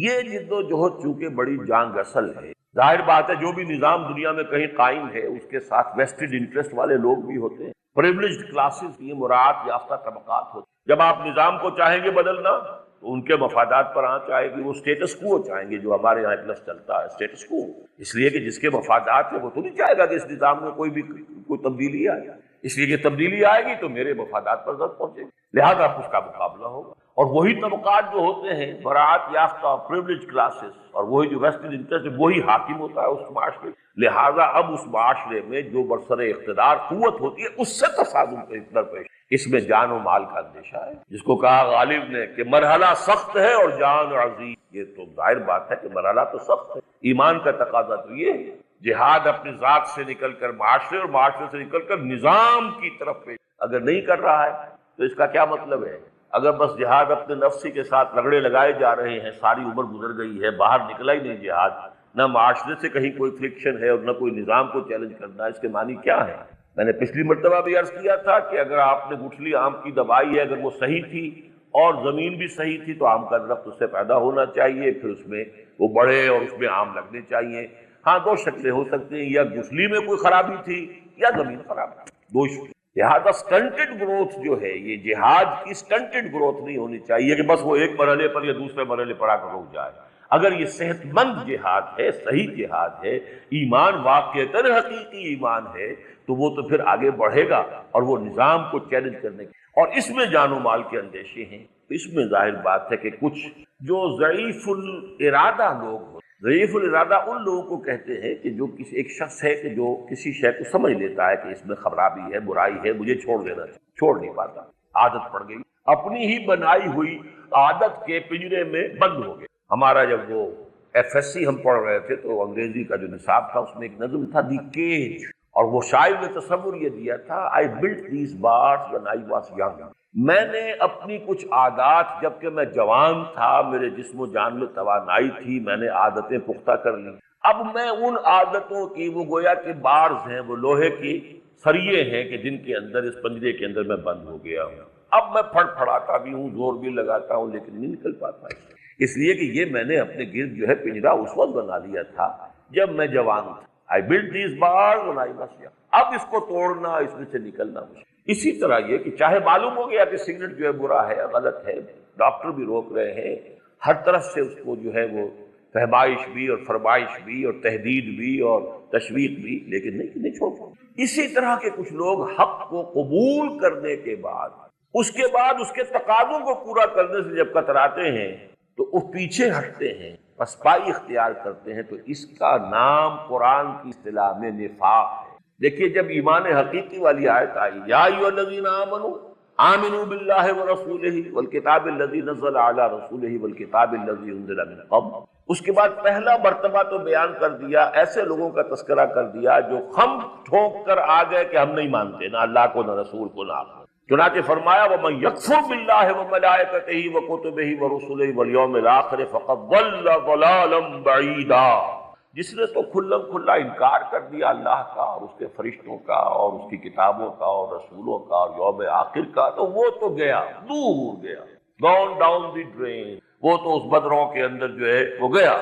یہ جد و جہد چونکہ بڑی جان اصل ہے، ظاہر بات ہے جو بھی نظام دنیا میں کہیں قائم ہے اس کے ساتھ ویسٹڈ انٹرسٹ والے لوگ بھی ہوتے ہیں، پریولیجڈ کلاسز، یہ مراعات یافتہ طبقات ہوتے ہیں۔ جب آپ نظام کو چاہیں گے بدلنا تو ان کے مفادات پر آنچ آئے گی، وہ اسٹیٹس کو چاہیں گے، جو ہمارے یہاں ایک لفظ چلتا ہے اسٹیٹس کو، اس لیے کہ جس کے مفادات ہیں وہ تو نہیں چاہے گا کہ اس نظام میں کوئی تبدیلی آئے، اس لیے کہ تبدیلی آئے گی تو میرے مفادات پر ضرر پہنچے گی، لہذا اس کا مقابلہ ہوگا۔ اور وہی طبقات جو ہوتے ہیں مراعات یافتہ پریولیج کلاسز، اور وہی جو ویسٹڈ انٹرسٹ، وہی حاکم ہوتا ہے اس معاشرے، لہذا اب اس معاشرے میں جو برسر اقتدار قوت ہوتی ہے اس سے تصادم درپیش، اس میں جان و مال کا اندیشہ ہے، جس کو کہا غالب نے کہ مرحلہ سخت ہے اور جان عظیم۔ یہ تو ظاہر بات ہے کہ مرحلہ تو سخت ہے، ایمان کا تقاضا تو یہ ہے، جہاد اپنی ذات سے نکل کر معاشرے اور معاشرے سے نکل کر نظام کی طرف پیش اگر نہیں کر رہا ہے تو اس کا کیا مطلب ہے؟ اگر بس جہاد اپنے نفسی کے ساتھ رگڑے لگائے جا رہے ہیں، ساری عمر گزر گئی ہے، باہر نکلا ہی نہیں جہاد، نہ معاشرے سے کہیں کوئی فرکشن ہے اور نہ کوئی نظام کو چیلنج کرنا ہے، اس کے معنی کیا ہے؟ میں نے پچھلی مرتبہ بھی عرض کیا تھا کہ اگر آپ نے گٹھلی آم کی دبائی ہے، اگر وہ صحیح تھی اور زمین بھی صحیح تھی تو آم کا درخت اس سے پیدا ہونا چاہیے، پھر اس میں وہ بڑھے اور اس میں آم لگنے چاہیے۔ ہاں دو شکلیں ہو سکتی ہیں، یا گٹھلی میں کوئی خرابی تھی یا زمین خراب تھی، دو شکلیں۔ لہٰذا سٹنٹڈ گروتھ جو ہے، یہ جہاد کی سٹنٹڈ گروتھ نہیں ہونی چاہیے کہ بس وہ ایک مرحلے پر یا دوسرے مرحلے پر آ کر رک جائے۔ اگر یہ صحت مند جہاد ہے، صحیح جہاد ہے، ایمان واقعتاً حقیقی ایمان ہے، تو وہ تو پھر آگے بڑھے گا اور وہ نظام کو چیلنج کرنے کی، اور اس میں جان و مال کے اندیشے ہیں، تو اس میں ظاہر بات ہے کہ کچھ جو ضعیف الارادہ لوگ ہوتے، ضعیف الارادہ ان لوگوں کو کہتے ہیں کہ جو کسی ایک شخص ہے کہ جو کسی شے کو سمجھ لیتا ہے کہ اس میں خرابی ہے، برائی ہے، مجھے چھوڑ دینا چاہیے، چھوڑ نہیں پاتا، عادت پڑ گئی، اپنی ہی بنائی ہوئی عادت کے پنجرے میں بند ہو گئے۔ ہمارا جب وہ FSC ہم پڑھ رہے تھے تو انگریزی کا جو نصاب تھا اس میں ایک نظم تھا دی کیج، اور وہ شاعر نے تصور یہ دیا تھا I built these bars when I was young، میں نے اپنی کچھ عادات جبکہ میں جوان تھا، میرے جسم و جان میں توانائی تھی، میں نے عادتیں پختہ کر لی، اب میں ان عادتوں کی، وہ گویا کہ بارز ہیں، وہ لوہے کی سریے ہیں کہ جن کے اندر، اس پنجرے کے اندر میں بند ہو گیا ہوں، اب میں پھڑ پھڑاتا بھی ہوں، زور بھی لگاتا ہوں، لیکن نہیں نکل پاتا، اس لیے کہ یہ میں نے اپنے گرد جو ہے پنجرا اس وقت بنا لیا تھا جب میں جوان تھا۔ I built these bars when I was young، اب اس کو توڑنا، اس میں سے نکلنا مشکل۔ اسی طرح یہ کہ چاہے معلوم ہو گیا کہ سگریٹ جو ہے برا ہے، غلط ہے، ڈاکٹر بھی روک رہے ہیں، ہر طرف سے اس کو جو ہے وہ فہمائش بھی اور فرمائش بھی اور تہدید بھی اور تشویق بھی، لیکن نہیں چھوڑ پاتے۔ اسی طرح کے کچھ لوگ حق کو قبول کرنے کے بعد، اس کے بعد اس کے تقاضوں کو پورا کرنے سے جب کتراتے ہیں تو وہ پیچھے ہٹتے ہیں، پسپائی اختیار کرتے ہیں، تو اس کا نام قرآن کی اصطلاح میں نفاق ہے۔ دیکھیے جب ایمان حقیقی والی آیت آئی، یا ایھا الذین آمنوا آمنوا باللہ ورسولہ والکتاب الذی نزل علی رسولہ والکتاب الذی انزل من قبل، اس کے بعد پہلا مرتبہ تو بیان کر دیا، ایسے لوگوں کا تذکرہ کر دیا جو خم ٹھونک کر آ گئے کہ ہم نہیں مانتے نہ اللہ کو، نہ رسول کو، نہ آخرت۔ چنانچہ فرمایا وَمَن يَكْفُرْ بِاللَّهِ وَمَلَائِكَتِهِ وَكُتُبِهِ وَرُسُلِهِ وَالْيَوْمِ الْآخِرِ فَقَدْ ضَلَّ ضَلَالًا بَعِيدًا، جس نے تو کھلم کھلا انکار کر دیا اللہ کا اور اس کے فرشتوں کا اور اس کی کتابوں کا اور رسولوں کا اور یوم آخر کا، تو وہ تو گیا، دور گیا، گون ڈاؤن دی ڈرین، وہ تو اس بدروں کے اندر جو ہے وہ گیا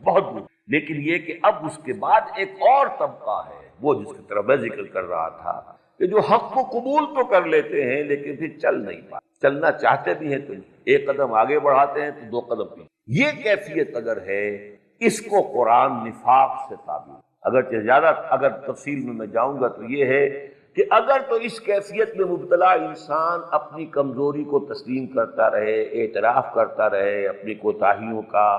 بہت دور۔ لیکن یہ کہ اب اس کے بعد ایک اور طبقہ ہے، وہ جس کی طرف میں ذکر کر رہا تھا، کہ جو حق کو قبول تو کر لیتے ہیں لیکن پھر چل نہیں پاتے، چلنا چاہتے بھی ہیں تو ایک قدم آگے بڑھاتے ہیں تو دو قدم پیچھے۔ یہ کیفیت اگر ہے، اس کو قرآن نفاق سے تعبیر، اگر تفصیل میں جاؤں گا تو یہ ہے کہ اگر تو اس کیفیت میں مبتلا انسان اپنی کمزوری کو تسلیم کرتا رہے، اعتراف کرتا رہے اپنی کوتاہیوں کا،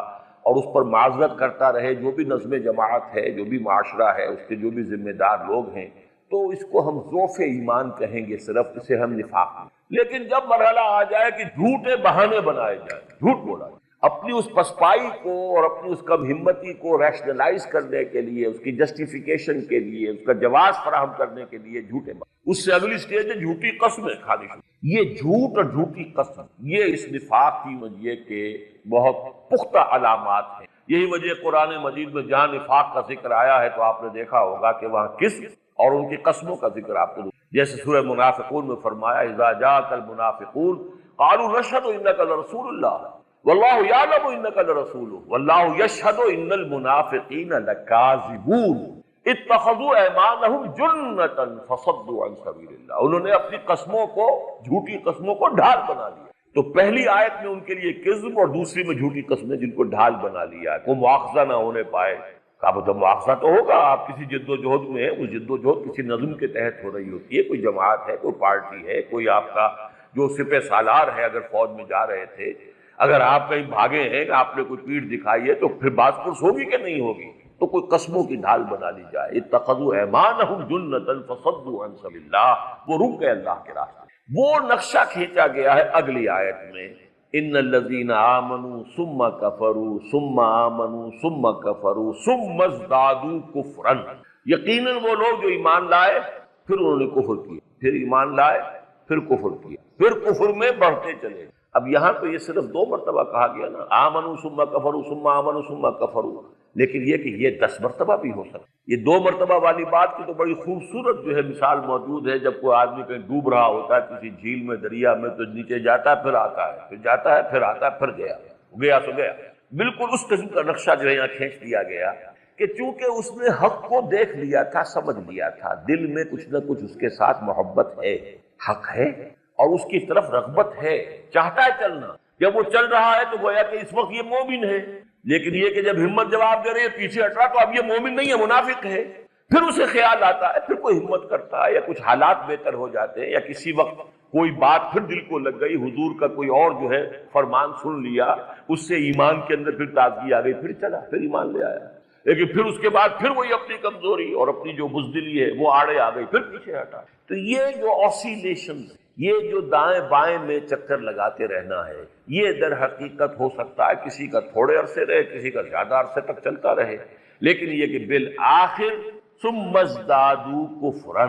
اور اس پر معذرت کرتا رہے، جو بھی نظم جماعت ہے، جو بھی معاشرہ ہے، اس کے جو بھی ذمہ دار لوگ ہیں، تو اس کو ہم ضعف ایمان کہیں گے، صرف اسے ہم نفاق نہیں۔ لیکن جب مرحلہ آ جائے کہ جھوٹے بہانے بنائے جائیں، جھوٹ بولا جائے، اپنی اس پسپائی کو اور اپنی اس کم ہمتی کو ریشنلائز کرنے کے لیے، اس کی جسٹیفیکیشن کے لیے، اس کا جواز فراہم کرنے کے لیے جھوٹے بہانے، اس سے اگلی سٹیج ہے جھوٹی قسمیں کھانی شروع۔ یہ جھوٹ اور جھوٹی قسم، یہ اس نفاق کی وجہ کے بہت پختہ علامات ہیں۔ یہی وجہ قرآن مجید میں جہاں نفاق کا ذکر آیا ہے تو آپ نے دیکھا ہوگا کہ وہاں قسم اور ان کی قسموں کا ذکر آپ کو، جیسے سورہ منافقون میں فرمایا اذا جاءک المنافقون قالوا نشهد انک لرسول اللہ واللہ یعلم انک لرسولہ واللہ یشہد ان المنافقین لکاذبون اتخذوا ایمانہم جنۃ فصدوا عن سبیل اللہ۔ انہوں نے اپنی قسموں کو، جھوٹی قسموں کو ڈھال بنا لیا۔ تو پہلی آیت میں ان کے لیے کذب اور دوسری میں جھوٹی قسمیں جن کو ڈھال بنا لیا ہے، کوئی مواخذہ نہ ہونے پائے۔ کہا تو مواخذہ تو ہوگا، آپ کسی جد و جہد میں ہیں، اس جد و جہد کسی نظم کے تحت ہو رہی ہوتی ہے، کوئی جماعت ہے، کوئی پارٹی ہے، کوئی آپ کا جو سپہ سالار ہے، اگر فوج میں جا رہے تھے، اگر آپ کہیں بھاگے ہیں کہ آپ نے کوئی پیٹھ دکھائی ہے تو پھر باز پرس ہوگی کہ نہیں ہوگی، تو کوئی قسموں کی ڈھال بنا لی جائے۔ اتخذوا ایمانہم جنۃ فصدوا عن سبیل اللہ، وہ رک گئے اللہ کے راستے۔ وہ نقشہ کھینچا گیا ہے اگلی آیت میں، ان الذین آمنوا ثم کفروا ثم آمنوا ثم کفروا ثم ازدادوا کفرا۔ یقیناً وہ لوگ جو ایمان لائے پھر انہوں نے کفر کیا، پھر ایمان لائے پھر کفر کیا، پھر کفر میں بڑھتے چلے۔ اب یہاں تو یہ صرف 2 مرتبہ کہا گیا نا، آمنوا ثم کفروا ثم آمنوا ثم کفروا، لیکن یہ کہ یہ 10 مرتبہ بھی ہو سکتا۔ یہ 2 مرتبہ والی بات کی تو بڑی خوبصورت جو ہے مثال موجود ہے، جب کوئی آدمی کہیں ڈوب رہا ہوتا ہے کسی جھیل میں، دریا میں، تو نیچے جاتا ہے پھر آتا ہے، پھر جاتا ہے پھر آتا ہے، پھر گیا سو گیا۔ بالکل اس قسم کا نقشہ جو ہے یہاں کھینچ دیا گیا کہ چونکہ اس نے حق کو دیکھ لیا تھا، سمجھ لیا تھا، دل میں کچھ نہ کچھ اس کے ساتھ محبت ہے، حق ہے اور اس کی طرف رغبت ہے، چاہتا ہے چلنا۔ جب وہ چل رہا ہے تو گویا کہ اس وقت یہ مومن ہے، لیکن یہ کہ جب ہمت جواب دے رہی ہے، پیچھے ہٹ رہا، تو اب یہ مومن نہیں ہے، منافق ہے۔ پھر اسے خیال آتا ہے، پھر کوئی ہمت کرتا ہے، یا کچھ حالات بہتر ہو جاتے ہیں، یا کسی وقت کوئی بات پھر دل کو لگ گئی، حضور کا کوئی اور جو ہے فرمان سن لیا، اس سے ایمان کے اندر پھر تازگی آ گئی، پھر چلا، پھر ایمان لے آیا۔ لیکن پھر اس کے بعد پھر وہی اپنی کمزوری اور اپنی جو بزدلی ہے وہ آڑے آ گئی، پھر پیچھے ہٹا۔ تو یہ جو آسیلیشن، یہ جو دائیں بائیں میں چکر لگاتے رہنا ہے، یہ در حقیقت ہو سکتا ہے کسی کا تھوڑے عرصے رہے، کسی کا زیادہ عرصے تک چلتا رہے، لیکن یہ کہ بالآخر ثم ازدادوا کفرا،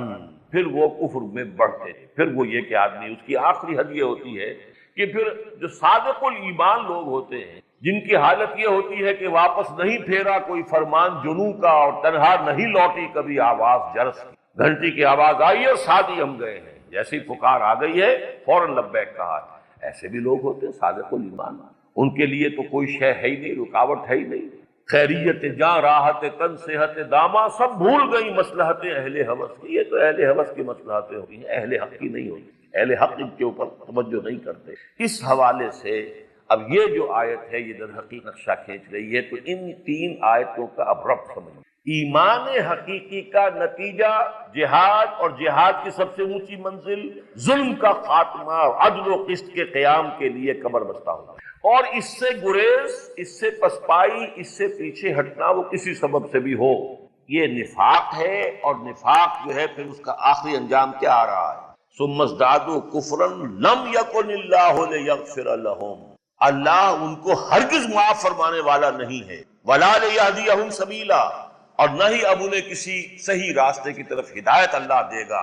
پھر وہ کفر میں بڑھتے ہیں۔ پھر وہ یہ کہ آدمی، اس کی آخری حد یہ ہوتی ہے کہ پھر جو صادق الایمان لوگ ہوتے ہیں، جن کی حالت یہ ہوتی ہے کہ واپس نہیں پھیرا کوئی فرمان جنوں کا، اور تنہا نہیں لوٹی کبھی آواز جرس کی، گھنٹی کی آواز آئی اور ساتھ ہی ہم گئے ہیں، جیسی پکار آ گئی ہے فوراً لبیک کہا۔ ایسے بھی لوگ ہوتے ہیں صادق الایمان، ان کے لیے تو کوئی شے ہے ہی نہیں، رکاوٹ ہے ہی نہیں، خیریت جاں، راحت تن، صحت داماں، سب بھول گئی مصلحتیں اہل ہوس کی۔ یہ تو اہل ہوس کی مصلحتیں ہوئی ہیں، اہل حق کی نہیں ہوئی، اہل حق ان کے اوپر توجہ نہیں کرتے۔ اس حوالے سے اب یہ جو آیت ہے یہ در حقیقت نقشہ کھینچ رہی ہے۔ تو ان 3 آیتوں کا اب ربط سمجھ، ایمان حقیقی کا نتیجہ جہاد، اور جہاد کی سب سے اونچی منزل ظلم کا خاتمہ اور عدل و قسط کے قیام کے لیے کمر بستہ ہونا، اور اس سے گریز، اس سے پسپائی، اس سے پیچھے ہٹنا، وہ کسی سبب سے بھی ہو، یہ نفاق ہے۔ اور نفاق جو ہے پھر اس کا آخری انجام کیا آ رہا ہے؟ ثم ازدادوا کفرا لم یکن اللہ لیغفر لہم، اللہ ان کو ہرگز معاف فرمانے والا نہیں ہے، ولا لیہدیہم سبیلا، اور نہ ہی اب انہیں کسی صحیح راستے کی طرف ہدایت اللہ دے گا۔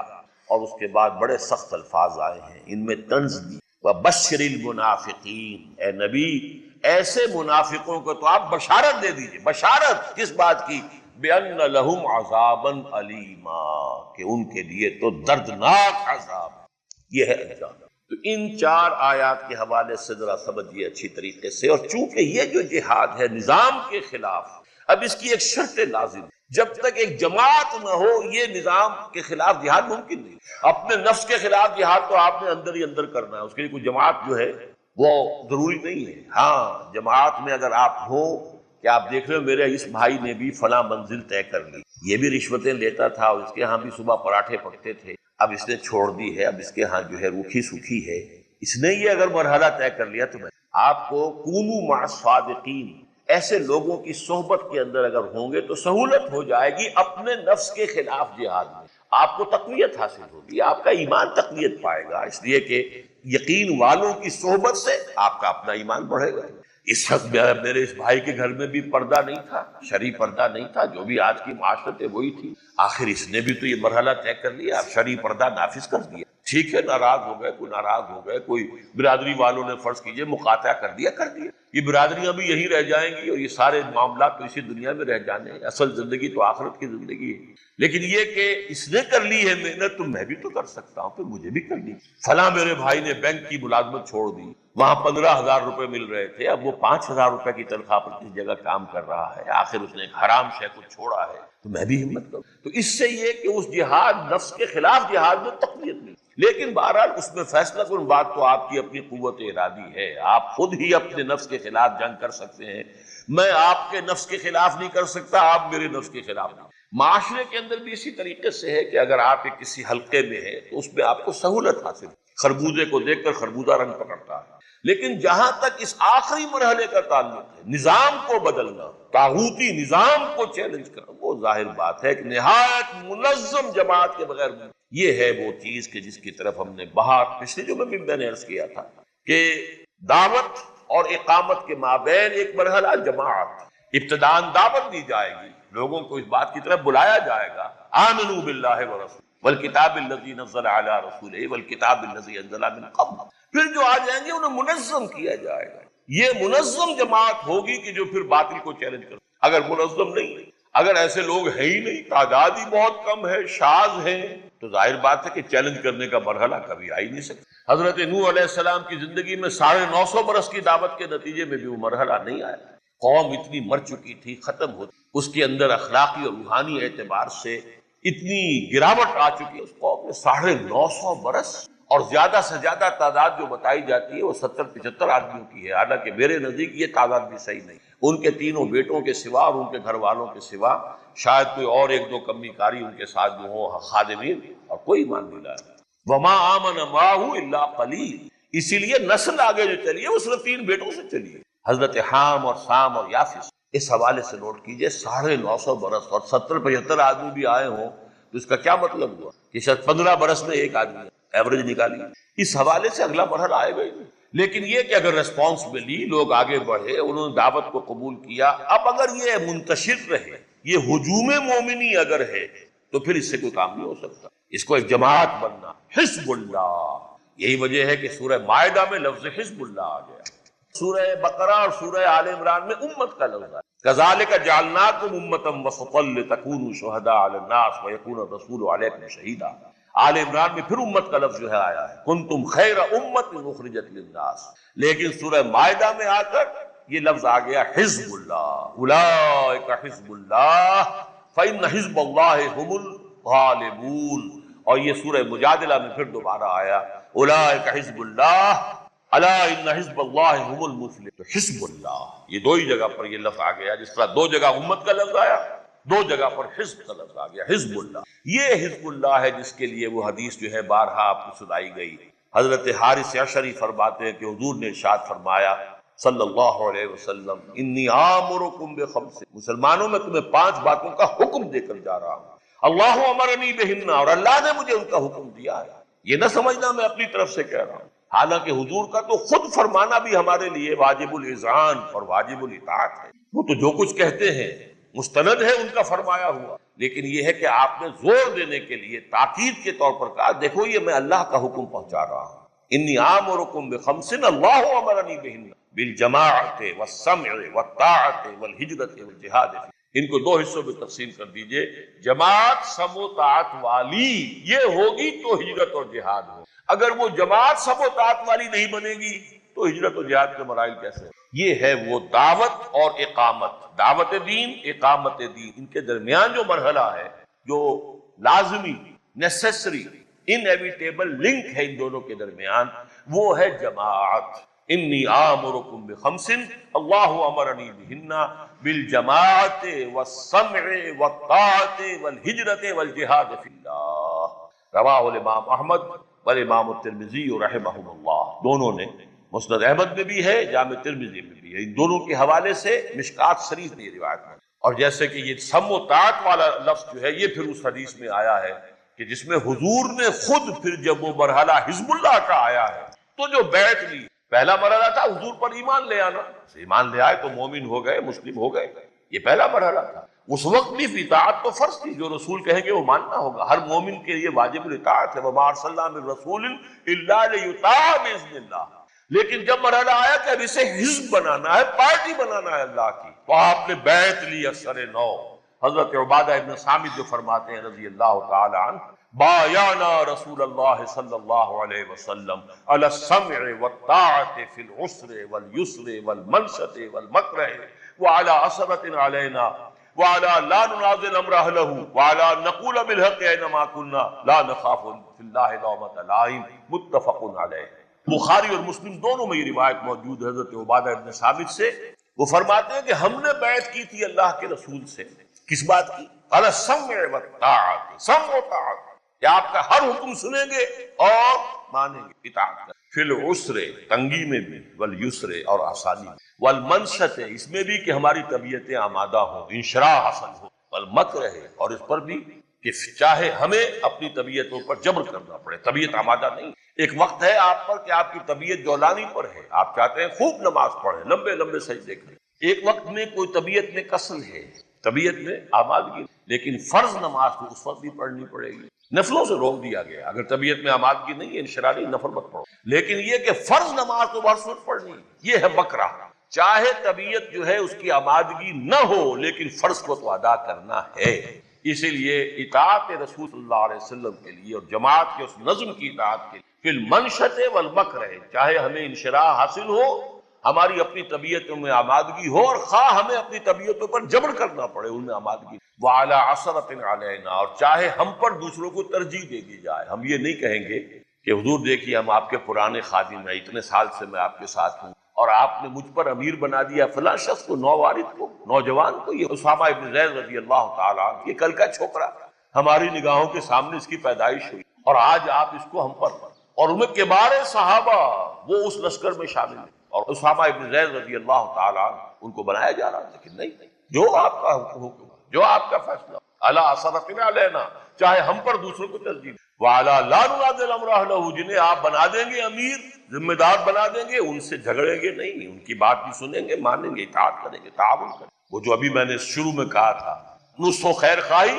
اور اس کے بعد بڑے سخت الفاظ آئے ہیں، ان میں طنز دی، وبشر المنافقین، اے نبی ایسے منافقوں کو تو آپ بشارت دے دیجئے. بشارت کس بات کی؟ بِأَنَّ لَهُمْ عَذَابًا أَلِيمًا، کہ ان کے لیے تو دردناک عذاب. یہ ہے انجام. تو ان 4 آیات کے حوالے سے ذرا سمجھیے اچھی طریقے سے. اور چونکہ یہ جو جہاد ہے نظام کے خلاف، اب اس کی ایک شرط لازم ہے. جب تک ایک جماعت نہ ہو یہ نظام کے خلاف جہاد ممکن نہیں. اپنے نفس کے خلاف جہاد تو آپ نے اندر ہی اندر کرنا ہے، اس کے لیے کوئی جماعت جو ہے وہ ضروری نہیں ہے. ہاں جماعت میں اگر آپ ہوں کہ آپ دیکھ رہے ہو میرے اس بھائی نے بھی فلاں منزل طے کر لی، یہ بھی رشوتیں لیتا تھا اور اس کے ہاں بھی صبح پراٹھے پکتے تھے، اب اس نے چھوڑ دی ہے، اب اس کے ہاں جو ہے روکھی سوکھی ہے، اس نے یہ اگر مرحلہ طے کر لیا تو میں آپ کو کونوا مع الصادقین، ایسے لوگوں کی صحبت کے اندر اگر ہوں گے تو سہولت ہو جائے گی اپنے نفس کے خلاف جہاد میں. آپ کو تقویت حاصل ہوگی، آپ کا ایمان تقویت پائے گا، اس لیے کہ یقین والوں کی صحبت سے آپ کا اپنا ایمان بڑھے گا. اس وقت میرے اس بھائی کے گھر میں بھی پردہ نہیں تھا، شرعی پردہ نہیں تھا، جو بھی آج کی معاشرت ہے وہی تھی. آخر اس نے بھی تو یہ مرحلہ طے کر لیا، شرعی پردہ نافذ کر دیا. ٹھیک ہے، ناراض ہو گئے، کوئی ناراض ہو گئے، کوئی برادری والوں نے فرض کیجئے مقاطعہ کر دیا، کر دیا. یہ برادریاں بھی یہیں رہ جائیں گی اور یہ سارے معاملات تو اسی دنیا میں رہ جانے ہیں. اصل زندگی تو آخرت کی زندگی ہے. لیکن یہ کہ اس نے کر لی ہے محنت تو میں بھی تو کر سکتا ہوں، پھر مجھے بھی کرنی. فلاں میرے بھائی نے بینک کی ملازمت چھوڑ دی، وہاں 15,000 روپے مل رہے تھے، اب وہ 5,000 روپے کی تنخواہ پر کسی جگہ کام کر رہا ہے، آخر اس نے ایک حرام شے کو چھوڑا ہے تو میں بھی ہمت کروں. تو اس سے یہ کہ اس جہاد نفس کے خلاف جہاد میں تقویت ملی. لیکن بہرحال اس میں فیصلہ کن بات تو آپ کی اپنی قوت ارادی ہے، آپ خود ہی اپنے نفس کے خلاف جنگ کر سکتے ہیں. میں آپ کے نفس کے خلاف نہیں کر سکتا، آپ میرے نفس کے خلاف نہیں. معاشرے کے اندر بھی اسی طریقے سے ہے کہ اگر آپ ایک کسی حلقے میں ہیں تو اس میں آپ کو سہولت حاصل ہے. خربوزے کو دیکھ کر خربوزہ رنگ پکڑتا ہے. لیکن جہاں تک اس آخری مرحلے کا تعلق ہے، نظام کو بدلنا، طاغوتی نظام کو چیلنج کرنا، وہ ظاہر بات ہے کہ نہایت منظم جماعت کے بغیر یہ ہے وہ چیز کہ جس کی طرف ہم نے پچھلے جو میں نے عرض کیا تھا کہ دعوت اور اقامت کے مابین ایک مرحلہ جماعت. ابتداءً دعوت دی جائے گی، لوگوں کو اس بات کی طرف بلایا جائے گا، آمنوا باللہ ورسولہ والکتاب الذی نزل علی رسولہ والکتاب الذی انزل من قبل. پھر جو آ جائیں گے انہیں منظم کیا جائے گا. یہ منظم جماعت ہوگی کہ جو پھر باطل کو چیلنج کرے. اگر منظم نہیں، اگر ایسے لوگ ہیں ہی نہیں، تعداد ہی بہت کم ہے، شاذ ہیں، تو ظاہر بات ہے کہ چیلنج کرنے کا مرحلہ کبھی آ ہی نہیں سکتا. حضرت نوح علیہ السلام کی زندگی میں 950 برس کی دعوت کے نتیجے میں بھی وہ مرحلہ نہیں آیا. قوم اتنی مر چکی تھی، ختم ہو، اس کے اندر اخلاقی اور روحانی اعتبار سے اتنی گراوٹ آ چکی. اس قوم نے 950 برس اور زیادہ سے زیادہ تعداد جو بتائی جاتی ہے وہ 70-75 آدمیوں کی ہے. حالانکہ میرے نزدیک یہ تعداد بھی صحیح نہیں. ان کے 3 بیٹوں کے سوا اور ان کے گھر والوں کے سوا شاید کوئی اور 1-2 کمی کاری ان کے ساتھ جو ہوں خادمین، اور کوئی ایمان نہیں لایا. وما آمن معه الا قلیل. اسی لیے نسل آگے جو چلی ہے وہ صرف 3 بیٹوں سے چلی ہے، حضرت حام اور سام اور یافس. اس حوالے سے نوٹ کیجئے 950 برس اور 70-75 آدمی بھی آئے ہوں تو اس کا کیا مطلب ہوا کہ شاید 15 برس میں ایک آدمی ایوریج نکالی. اس حوالے سے اگلا مرحلہ آئے گا ہی نہیں. لیکن یہ کہ اگر ریسپانس ملی، لوگ آگے بڑھے، انہوں نے دعوت کو قبول کیا، اب اگر یہ منتشر رہے، یہ ہجوم مومنی اگر ہے تو پھر اس سے کوئی کام نہیں ہو سکتا. اس کو ایک جماعت بننا، حزب اللہ. یہی وجہ ہے کہ سورہ مائدہ میں لفظ حزب اللہ آ گیا. سورہ بقرہ اور سورہ آل عمران میں امت کا لفظ ہے. كَذَلِكَ جَعَلْنَاكُمْ أُمَّةً وَسَطًا لِتَكُونُوا شُهَدَاءَ عَلَى النَّاسِ وَيَكُونَ الرَّسُولُ عَلَيْكُمْ شَهِيدًا. آل عمران میں پھر امت کا لفظ جو ہے آیا ہے، كُنتُمْ خَيْرَ أُمَّةٍ أُخْرِجَتْ لِلنَّاسِ. لیکن سورہ مائدہ میں آ کر یہ لفظ آ گیا حزب اللہ. اولئک حزب اللہ فإن حزب اللہ هم الغالبون. اور یہ سورہ مجادلہ میں پھر دوبارہ آیا اولئک حزب اللہ الا ان حزب اللہ هم المفلحون. حزب اللہ، یہ 2 ہی جگہ پر یہ لفظ آ گیا. جس طرح 2 جگہ امت کا لفظ آیا، 2 جگہ پر حزب کا لفظ آ گیا. حزب اللہ، یہ حزب اللہ ہے جس کے لیے وہ حدیث جو ہے بارہا آپ کو سنائی گئی. حضرت حارث عشری فرماتے ہیں کہ حضور نے ارشاد فرمایا صلی اللہ علیہ وسلم، انی آمرکم بخمس، مسلمانوں میں تمہیں 5 باتوں کا حکم دے کر جا رہا ہوں. اللہ امرنی بہن، اور اللہ نے مجھے ان کا حکم دیا ہے. یہ نہ سمجھنا میں اپنی طرف سے کہہ رہا ہوں، حالانکہ حضور کا تو خود فرمانا بھی ہمارے لیے واجب الاذعان اور واجب الاطاعت ہے. وہ تو جو کچھ کہتے ہیں مستند ہے ان کا فرمایا ہوا. لیکن یہ ہے کہ آپ نے زور دینے کے لیے تاکید کے طور پر کہا دیکھو یہ میں اللہ کا حکم پہنچا رہا ہوں. انی آمرکم بخمس اللہ امرنی بہن. بالجماعت والسمع والطاعت والہجرت والجہاد فی، ان کو دو حصوں میں تقسیم کر دیجئے، جماعت سم و طاعت والی یہ ہوگی تو ہجرت اور جہاد ہو، اگر وہ جماعت سم و طاعت والی نہیں بنے گی تو ہجرت و جہاد کے مراحل کیسے؟ یہ ہے وہ دعوت اور اقامت، دعوت دین، اقامت دین، ان کے درمیان جو مرحلہ ہے، جو لازمی، نیسیسری، انیویٹیبل لنک ہے ان دونوں کے درمیان، وہ ہے جماعت۔ انی آمرکم بخمس اللہ امرنی بہن بالجماعت والسمع والطاعت والہجرت والجہاد فی اللہ، رواہ الامام احمد والامام الترمذی رحمہم اللہ۔ دونوں نے، مسند احمد میں بھی ہے، جامع ترمذی میں بھی ہے، ان دونوں کے حوالے سے مشکات شریف میں یہ روایت ہے۔ اور جیسے کہ یہ سم و طاعت والا لفظ جو ہے یہ پھر اس حدیث میں آیا ہے کہ جس میں حضور نے خود پھر جب وہ مرحلہ حزب اللہ کا آیا ہے تو جو بیعت لی، پہلا مرحلہ تھا حضور پر ایمان لے آنا، ایمان لے آئے تو مومن ہو گئے، مسلم ہو گئے، یہ پہلا مرحلہ تھا۔ اس وقت بھی اطاعت تو فرض تھی، جو رسول کہیں گے وہ ماننا ہوگا، ہر مومن کے لیے واجب الاطاعت ہے، وما ارسلنا من رسول الا لیطاع باذن اللہ۔ لیکن جب مرحلہ آیا کہ اب اسے حزب بنانا ہے، پارٹی بنانا ہے اللہ کی، تو آپ نے بیعت لی اثر نو۔ حضرت عبادہ ابن صامت جو فرماتے ہیں رضی اللہ تعالی عنہ، بایعنا رسول اللہ صلی اللہ علیہ وسلم علی السمع والطاعت فی العسر والیسر والمنشط والمکرہ وعلی اثرۃ علینا وعلی لا ننازل امر اہلہ وعلی نقول بالحق اینما کنا لا نخاف فی اللہ لومۃ لائم، متفق علیہ۔ بخاری اور مسلم دونوں میں یہ روایت موجود ہے حضرت عبادہ ابن ثابت سے، وہ فرماتے ہیں کہ ہم نے بیعت کی تھی اللہ کے رسول سے، کس بات کی؟ علی السمع والطاعت، سمع و طاعت، کہ آپ کا ہر حکم سنیں گے اور مانیں گے، اطاعت کریں، فی العسر، تنگی میں بھی، والیسر، اور آسانی میں، والمنشط، اس میں بھی کہ ہماری طبیعتیں آمادہ ہوں، انشراح حاصل ہو، والمکرہ، اور اس پر بھی کہ چاہے ہمیں اپنی طبیعتوں پر جبر کرنا پڑے، طبیعت آمادہ نہیں۔ ایک وقت ہے آپ پر کہ آپ کی طبیعت جولانی پر ہے، آپ چاہتے ہیں خوب نماز پڑھیں، لمبے لمبے سجدے کریں، ایک وقت میں کوئی طبیعت میں کسل ہے، طبیعت میں آمادگی، لیکن فرض نماز تو اس وقت بھی پڑھنی پڑے گی، نفلوں سے روک دیا گیا، اگر طبیعت میں آمادگی نہیں ہے انشرالی نفل مت پڑھو، لیکن یہ کہ فرض نماز تو ہر وقت پڑھنی، یہ ہے مکرہ، چاہے طبیعت جو ہے اس کی آمادگی نہ ہو لیکن فرض کو تو ادا کرنا ہے۔ اسی لیے اطاعت رسول صلی اللہ علیہ وسلم کے لیے اور جماعت کے اس نظم کی اطاعت کے لیے فی المنشط والمکرہ، چاہے ہمیں انشراح حاصل ہو، ہماری اپنی طبیعتوں میں آمادگی ہو، اور خواہ ہمیں اپنی طبیعتوں پر جبر کرنا پڑے ان میں آمادگی، وعلی اثرۃ علینا، اور چاہے ہم پر دوسروں کو ترجیح دے دی جائے، ہم یہ نہیں کہیں گے کہ حضور دیکھیے ہم آپ کے پرانے خادم ہیں، اتنے سال سے میں آپ کے ساتھ ہوں اور آپ نے مجھ پر امیر بنا دیا فلاں شخص کو، نووارث کو، نوجوان کو، یہ اسامہ ابن زید رضی اللہ تعالیٰ عنہ، یہ کل کا چھوکرا، ہماری نگاہوں کے سامنے اس کی پیدائش ہوئی اور آج آپ اس کو ہم پر، اور ان میں کبار صحابہ وہ اس لشکر میں شامل ہیں، اور اسامہ ابن زید رضی اللہ تعالیٰ عنہ ان کو بنایا جا رہا ہے، لیکن نہیں، جو آپ کا حکم، جو آپ کا فیصلہ، علی اثرۃ علینا، چاہے ہم پر دوسروں کو ترجیح، وعلی لا ننازل امر اہلہ، جنہیں آپ بنا دیں گے امیر، ذمہ دار بنا دیں گے، ان سے جھگڑیں گے نہیں، ان کی بات بھی سنیں گے، مانیں گے، اطاعت کریں گے، تعاون کریں گے۔ وہ جو ابھی میں نے شروع میں کہا تھا، نصح و خیر خواہی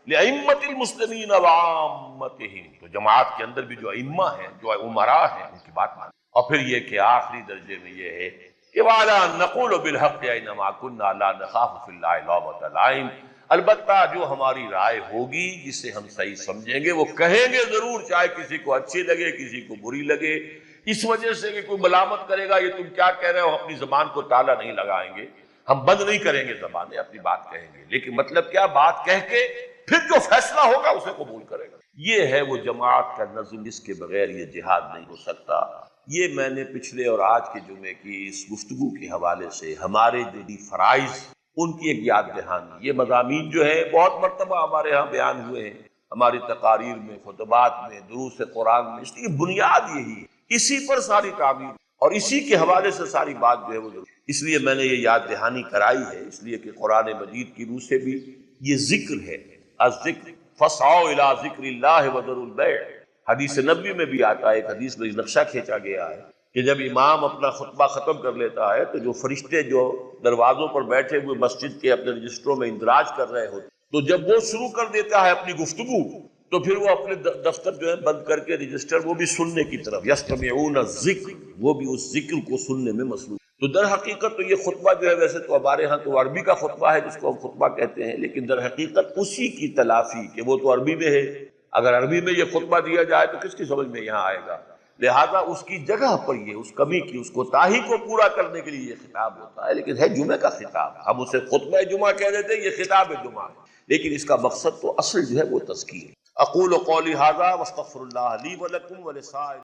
لأئمۃ المسلمین وعامتہم، تو جماعت کے اندر بھی جو ائمہ ہیں، جو امراء ہیں، ان کی بات مانیں، اور پھر یہ کہ آخری درجے میں یہ ہے کہ وعلی نقول بالحق اینما کنا لا نخاف فی اللہ لومۃ لائم، البتہ جو ہماری رائے ہوگی جسے ہم صحیح سمجھیں گے وہ کہیں گے ضرور، چاہے کسی کو اچھی لگے کسی کو بری لگے، اس وجہ سے کہ کوئی ملامت کرے گا یہ تم کیا کہہ رہے ہو، اپنی زبان کو تالا نہیں لگائیں گے، ہم بند نہیں کریں گے زبانیں، اپنی بات کہیں گے، لیکن مطلب کیا، بات کہہ کے پھر جو فیصلہ ہوگا اسے قبول کرے گا۔ یہ ہے وہ جماعت کا نظم، جس کے بغیر یہ جہاد نہیں ہو سکتا۔ یہ میں نے پچھلے اور آج کے جمعے کی اس گفتگو کے حوالے سے ہمارے دینی فرائض، ان کی ایک یاد دہانی، یہ مضامین جو ہے بہت مرتبہ ہمارے ہاں بیان ہوئے ہیں، ہماری تقاریر میں، خطبات میں، دروس قرآن میں، اس لیے بنیاد یہی ہے، اسی پر ساری تعمیر اور اسی کے حوالے سے ساری بات جو ہے وہ ضروری، اس لیے میں نے یہ یاد دہانی کرائی ہے، اس لیے کہ قرآن مجید کی روح سے بھی یہ ذکر ہے، الذکر فاسعوا الی ذکر اللہ وذروا البیع، حدیث نبوی میں بھی آتا ہے، ایک حدیث میں نقشہ کھینچا گیا ہے کہ جب امام اپنا خطبہ ختم کر لیتا ہے تو جو فرشتے جو دروازوں پر بیٹھے ہوئے مسجد کے اپنے رجسٹروں میں اندراج کر رہے ہوتے، تو جب وہ شروع کر دیتا ہے اپنی گفتگو تو پھر وہ اپنے دفتر جو ہے بند کر کے رجسٹر وہ بھی سننے کی طرف، یستمعون الذکر، وہ بھی اس ذکر کو سننے میں مصروف۔ تو در حقیقت تو یہ خطبہ جو ہے ویسے تو ہمارے ہاں تو عربی کا خطبہ ہے جس کو ہم خطبہ کہتے ہیں، لیکن در حقیقت اسی کی تلافی کہ وہ تو عربی میں ہے، اگر عربی میں یہ خطبہ دیا جائے تو کس کی سمجھ میں یہاں آئے گا؟ لہذا اس کی جگہ پر یہ اس کمی کی اس کوتاہی کو پورا کرنے کے لیے یہ خطاب ہوتا ہے، لیکن ہے جمعہ کا خطاب، ہم اسے خطبہ جمعہ کہہ دیتے ہیں، یہ خطاب جمعہ ہے، لیکن اس کا مقصد تو اصل جو ہے وہ تذکیر۔ اقول قولی ھذا واستغفر اللہ لی ولکم ولسائر